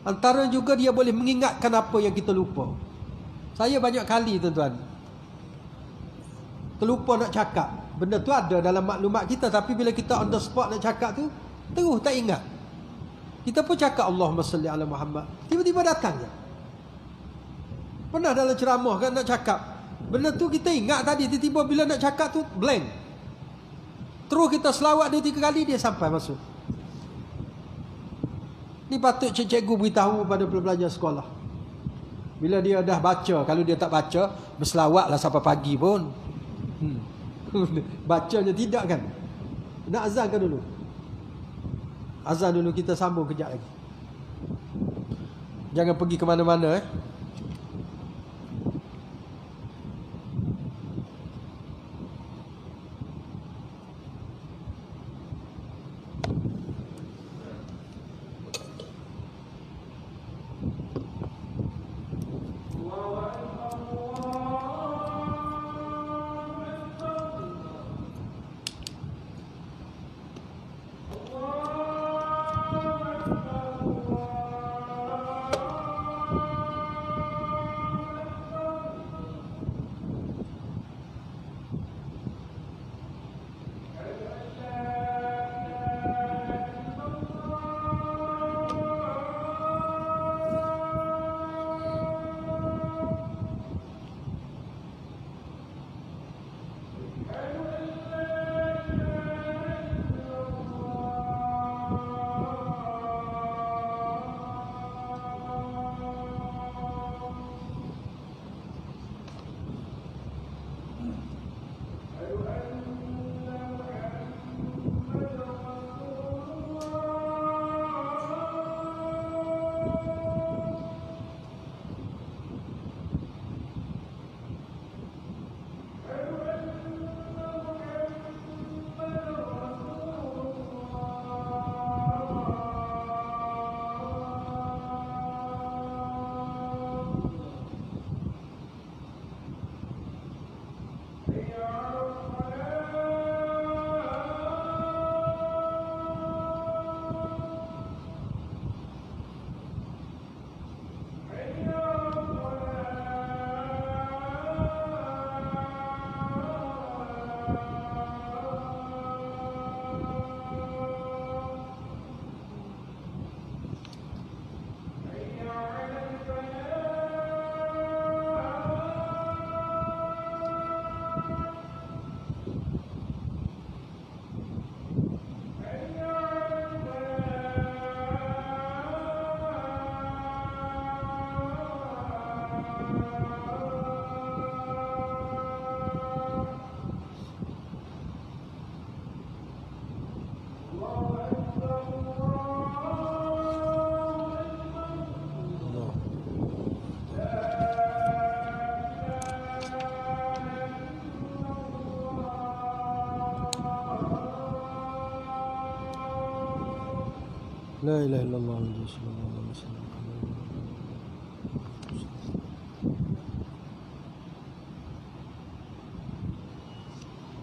A: Antara juga dia boleh mengingatkan apa yang kita lupa. Saya banyak kali tuan-tuan terlupa nak cakap. Benda tu ada dalam maklumat kita, tapi bila kita on the spot nak cakap tu, terus tak ingat. Kita pun cakap Allahumma salli ala Muhammad, tiba-tiba datang je. Pernah dalam ceramah kan nak cakap, benda tu kita ingat tadi, tiba-tiba bila nak cakap tu blank. Terus kita selawat 2-3 kali, dia sampai masuk. Ni patut cikgu beritahu pada pelajar sekolah. Bila dia dah baca, kalau dia tak baca, berselawatlah sampai pagi pun. Bacanya tidak kan. Nak azankan dulu. Azan dulu, kita sambung kejap lagi. Jangan pergi ke mana-mana La ilaha illallah sallallahu alaihi wasallam.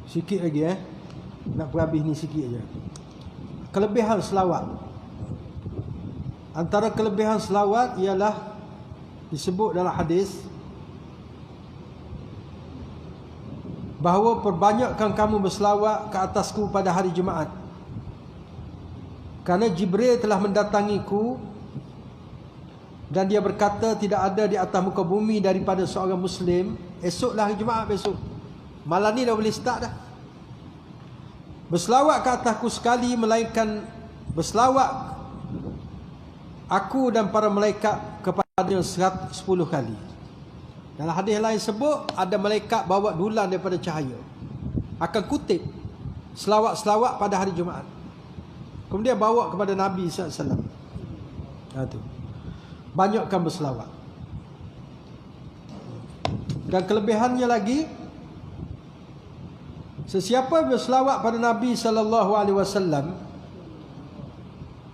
A: Sikit lagi nak berhabis ni sikit aja. Kelebihan selawat. Antara kelebihan selawat ialah disebut dalam hadis bahawa perbanyakkan kamu berselawat ke atasku pada hari Jumaat. Kerana Jibril telah mendatangiku dan dia berkata tidak ada di atas muka bumi daripada seorang Muslim. Esoklah hari Jumaat besok. Malam ni dah boleh start dah. Berselawat ke atasku sekali melainkan berselawat aku dan para malaikat kepadanya 10 kali. Dalam hadis lain sebut ada malaikat bawa dulang daripada cahaya akan kutip selawat-selawat pada hari Jumaat. Kemudian bawa kepada Nabi SAW. Itu. Banyakkan berselawat. Dan kelebihannya lagi, sesiapa berselawat pada Nabi SAW,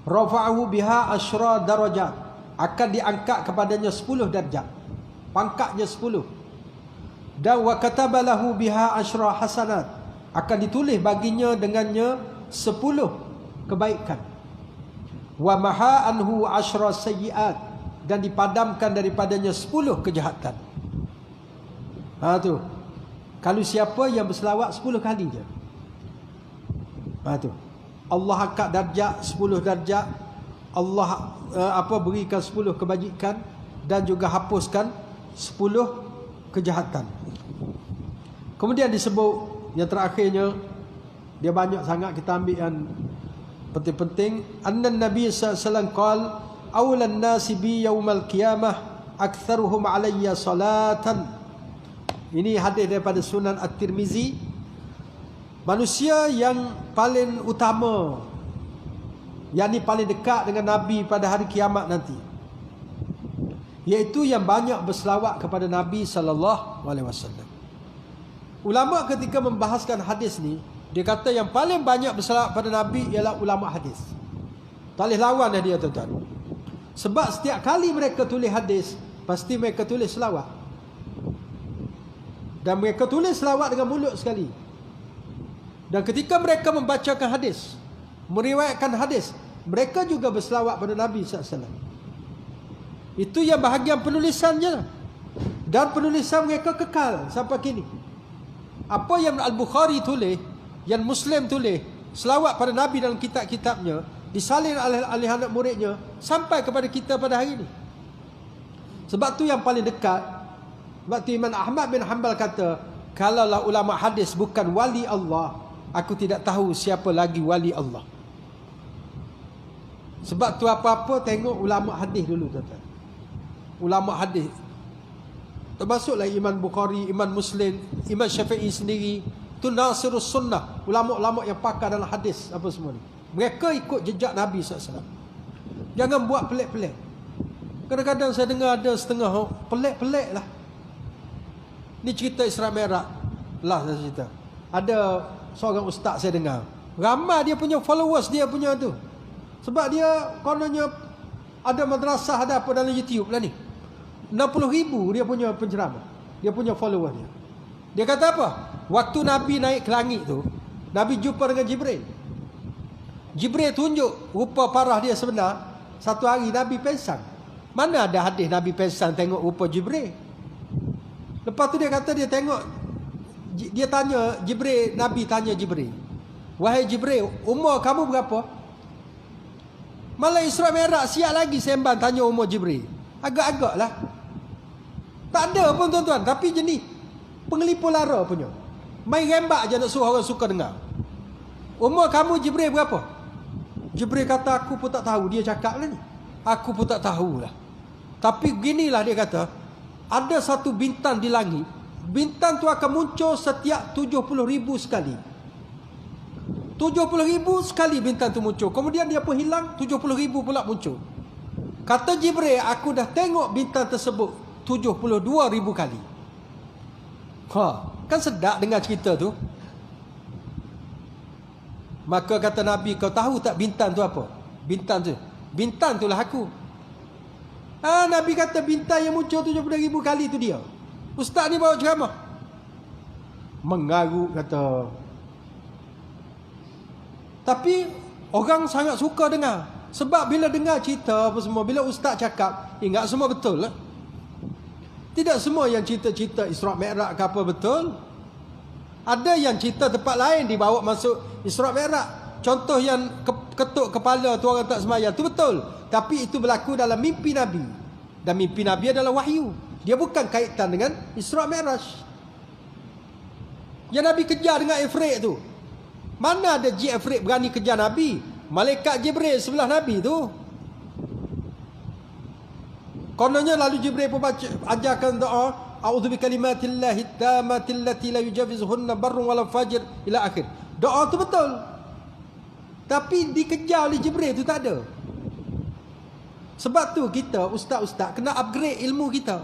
A: rafa'ahu biha asyra darajat, akan diangkat kepadanya 10 darjat, pangkatnya 10. Dan wa kataba lahu biha asyra hasanat, akan ditulis baginya dengannya 10 kebaikan. Wa maha anhu asyra sayyiat, dan dipadamkan daripadanya 10 kejahatan. Tu. Kalau siapa yang berselawat 10 kali je. Tu. Allah angkat darjat 10 darjat. Allah berikan 10 kebajikan dan juga hapuskan 10 kejahatan. Kemudian disebut yang terakhirnya, dia banyak sangat kita ambil yang penting-penting. Anna Nabi sallallahu alaihi wasallam qala awlan nasi bi yaumal qiyamah aktsaruhum alayya salatan. Ini hadis daripada Sunan At-Tirmizi. Manusia yang paling utama, yakni paling dekat dengan Nabi pada hari kiamat nanti, iaitu yang banyak berselawat kepada Nabi sallallahu alaihi wasallam. Ulama ketika membahaskan hadis ni, dia kata yang paling banyak berselawat pada Nabi ialah ulama hadis. Tak boleh lawan dia, tuan-tuan. Sebab setiap kali mereka tulis hadis, pasti mereka tulis selawat. Dan mereka tulis selawat dengan mulut sekali. Dan ketika mereka membacakan hadis, meriwayatkan hadis, mereka juga berselawat pada Nabi SAW. Itu yang bahagian penulisannya. Dan penulisan mereka kekal sampai kini. Apa yang Al-Bukhari tulis, yang Muslim tulis, selawat pada Nabi dalam kitab-kitabnya, disalin oleh anak muridnya sampai kepada kita pada hari ini. Sebab tu yang paling dekat. Sebab tu Imam Ahmad bin Hanbal kata, kalaulah ulama hadis bukan wali Allah, aku tidak tahu siapa lagi wali Allah. Sebab tu apa-apa tengok ulama hadis dulu, tuan-tuan. Ulama hadis, termasuklah Imam Bukhari, Imam Muslim, Imam Syafi'i sendiri, tu Nasirus Sunnah, ulama-ulama yang pakar dalam hadis apa semua ni. Mereka ikut jejak Nabi SAW. Jangan buat pelik-pelik. Kadang-kadang saya dengar ada setengah pelik-pelik lah. Ni cerita Isra Mi'raj lah, saya cerita. Ada seorang ustaz saya dengar, ramai dia punya followers, dia punya tu. Sebab dia kononnya ada madrasah, ada apa dalam YouTube lah ni. 60,000 dia punya penceramah, dia punya follower dia. Dia kata apa? Waktu Nabi naik ke langit tu, Nabi jumpa dengan Jibril. Jibril tunjuk rupa parah dia sebenar. Satu hari Nabi pensang. Mana ada hadis Nabi pensang tengok rupa Jibril? Lepas tu dia kata dia tengok, dia tanya Jibril, Nabi tanya Jibril, wahai Jibril, umur kamu berapa? Malah Isra Mi'raj siap lagi sembang tanya umur Jibril. Agak-agak lah. Tak ada pun, tuan-tuan. Tapi jenis pengelipur lara punya. Main rembak je nak suruh orang suka dengar. Umur kamu Jibril berapa? Jibril kata, aku pun tak tahu. Dia cakap lah ni, aku pun tak tahulah. Tapi beginilah dia kata, ada satu bintang di langit. Bintang tu akan muncul setiap 70,000 sekali. 70,000 sekali bintang tu muncul. Kemudian dia pun hilang, 70,000 pula muncul. Kata Jibril, aku dah tengok bintang tersebut 72,000 kali. Kan sedap dengar cerita tu. Maka kata Nabi, kau tahu tak bintang tu apa? Bintang tu Bintang itulah aku. Nabi kata bintang yang muncul 70,000 kali itu dia. Ustaz ni bawa ceramah. Mengarut kata. Tapi orang sangat suka dengar. Sebab bila dengar cerita apa semua, bila ustaz cakap, ingat semua betul lah. Tidak semua yang cerita-cerita Isra' Mi'raj ke apa betul. Ada yang cerita tempat lain dibawa masuk Isra' Mi'raj. Contoh yang ketuk kepala tu orang tak semayang, tu betul. Tapi itu berlaku dalam mimpi Nabi. Dan mimpi Nabi adalah wahyu. Dia bukan kaitan dengan Isra' Mi'raj. Yang Nabi kejar dengan Ifrit tu. Mana ada jin Ifrit berani kejar Nabi? Malaikat Jibril sebelah Nabi tu. Kononnya lalu Jibril pun baca, ajarkan doa, a'udzu bikalimatillahi tammati allati la yujawizuhunna barrun wala fajir ila akhir. Doa tu betul. Tapi dikejar oleh Jibril tu tak ada. Sebab tu kita ustaz-ustaz kena upgrade ilmu kita.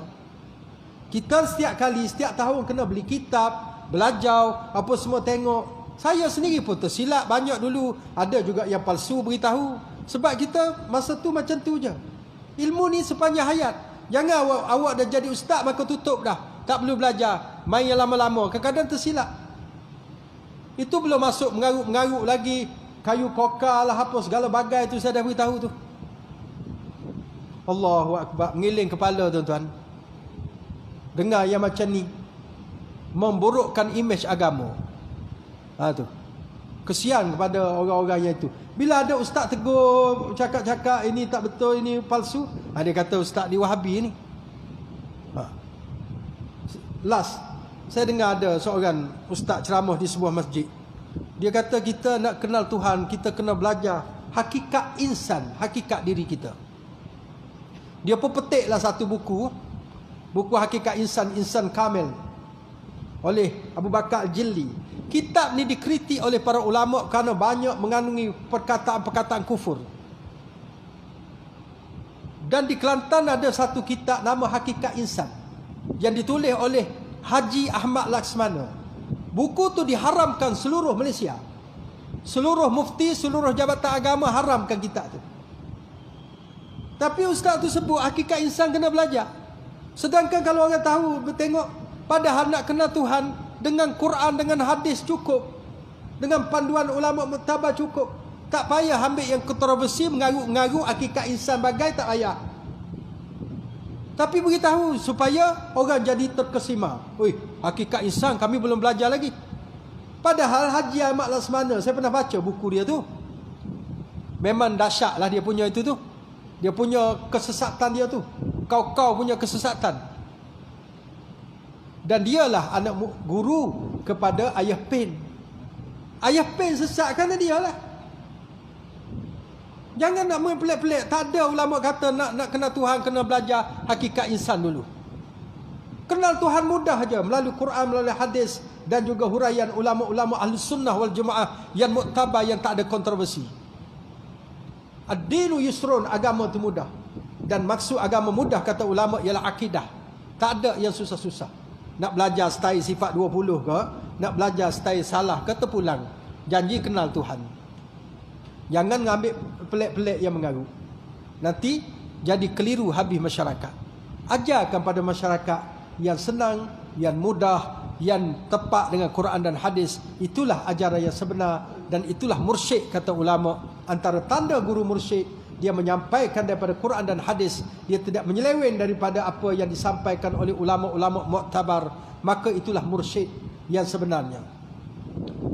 A: Kita setiap kali, setiap tahun kena beli kitab, belajar, apa semua tengok. Saya sendiri pun tersilap banyak dulu. Ada juga yang palsu beritahu. Sebab kita masa tu macam tu je. Ilmu ni sepanjang hayat. Jangan awak dah jadi ustaz maka tutup dah. Tak perlu belajar. Main yang lama-lama. Kadang-kadang tersilap. Itu belum masuk mengaruk-mengaruk lagi. Kayu kokar lah apa segala bagai tu saya dah beritahu tu. Allahu Akbar. Mengiling kepala tuan-tuan. Dengar yang macam ni. Memburukkan imej agama. Tu. Kesian kepada orang-orang yang itu. Bila ada ustaz tegur, cakap-cakap ini tak betul, ini palsu, dia kata ustaz di Wahabi ni. Last, saya dengar ada seorang ustaz ceramah di sebuah masjid. Dia kata kita nak kenal Tuhan, kita kena belajar hakikat insan, hakikat diri kita. Dia pun petiklah satu buku Hakikat Insan, Insan Kamil oleh Abu Bakar Al-Jilli. Kitab ni dikritik oleh para ulama kerana banyak mengandungi perkataan-perkataan kufur. Dan di Kelantan ada satu kitab nama Hakikat Insan yang ditulis oleh Haji Ahmad Laksmana. Buku tu diharamkan seluruh Malaysia. Seluruh mufti, seluruh jabatan agama haramkan kitab tu. Tapi ustaz tu sebut hakikat insan kena belajar. Sedangkan kalau orang tahu, bertengok, padahal nak kenal Tuhan dengan Quran, dengan hadis cukup. Dengan panduan ulama muktabar cukup. Tak payah ambil yang kontroversi, mengarut-mengarut hakikat insan bagai, tak payah. Tapi beritahu supaya orang jadi terkesima. Oi, hakikat insan kami belum belajar lagi. Padahal Haji Ahmad Laksmana, saya pernah baca buku dia tu. Memang dahsyat lah dia punya itu tu. Dia punya kesesatan dia tu. Kau punya kesesatan. Dan dialah anak guru kepada Ayah Pen. Ayah Pen sesat kerana dialah. Jangan nak main pelik-pelik. Tak ada ulama kata nak kenal Tuhan, kena belajar hakikat insan dulu. Kenal Tuhan mudah aja melalui Quran, melalui hadis dan juga huraian ulama-ulama ahli sunnah wal jemaah yang muktabar, yang tak ada kontroversi. Ad-dinu yusrun, agama itu mudah. Dan maksud agama mudah kata ulama ialah akidah. Tak ada yang susah-susah. Nak belajar style sifat 20 ke, nak belajar style salah ke, terpulang. Janji kenal Tuhan. Jangan ngambil pelik-pelik yang mengarut. Nanti jadi keliru habis masyarakat. Ajarkan pada masyarakat yang senang, yang mudah, yang tepat dengan Quran dan hadis. Itulah ajaran yang sebenar. Dan itulah mursyid kata ulama. Antara tanda guru mursyid, dia menyampaikan daripada Quran dan hadis. Dia tidak menyeleweng daripada apa yang disampaikan oleh ulama-ulama muktabar. Maka itulah mursyid yang sebenarnya.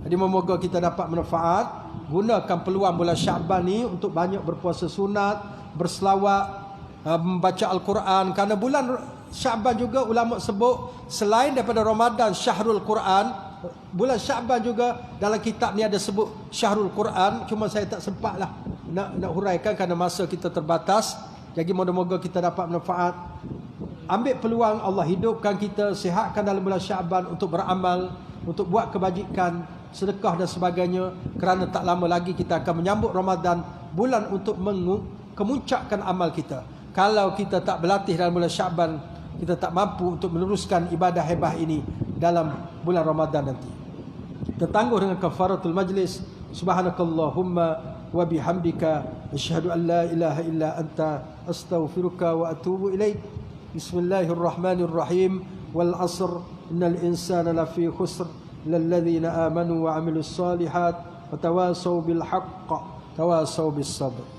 A: Jadi memoga kita dapat manfaat. Gunakan peluang bulan Syaban ni untuk banyak berpuasa sunat, berselawat, membaca Al-Quran. Kerana bulan Syaban juga ulama sebut selain daripada Ramadan Syahrul Quran, bulan Syaban juga dalam kitab ni ada sebut Syahrul Quran. Cuma saya tak sempat lah nak huraikan kerana masa kita terbatas. Jadi moga-moga kita dapat manfaat. Ambil peluang, Allah hidupkan kita, sihatkan dalam bulan Syaban untuk beramal, untuk buat kebajikan, sedekah dan sebagainya. Kerana tak lama lagi kita akan menyambut Ramadan, bulan untuk kemuncakkan amal kita. Kalau kita tak berlatih dalam bulan Syaban, kita tak mampu untuk meneruskan ibadah hebah ini dalam bulan Ramadan nanti. Kita tangguh dengan kafaratul majlis. Subhanakallahumma wa bihamdika asyhadu an la ilaha illa anta astaghfiruka wa atubu ilaik. Bismillahirrahmanirrahim. Wal 'asr innal insana lafi khusr illa alladhina amanu wa 'amilus solihat wa tawasaw bil haqq tawasaw bis sabr.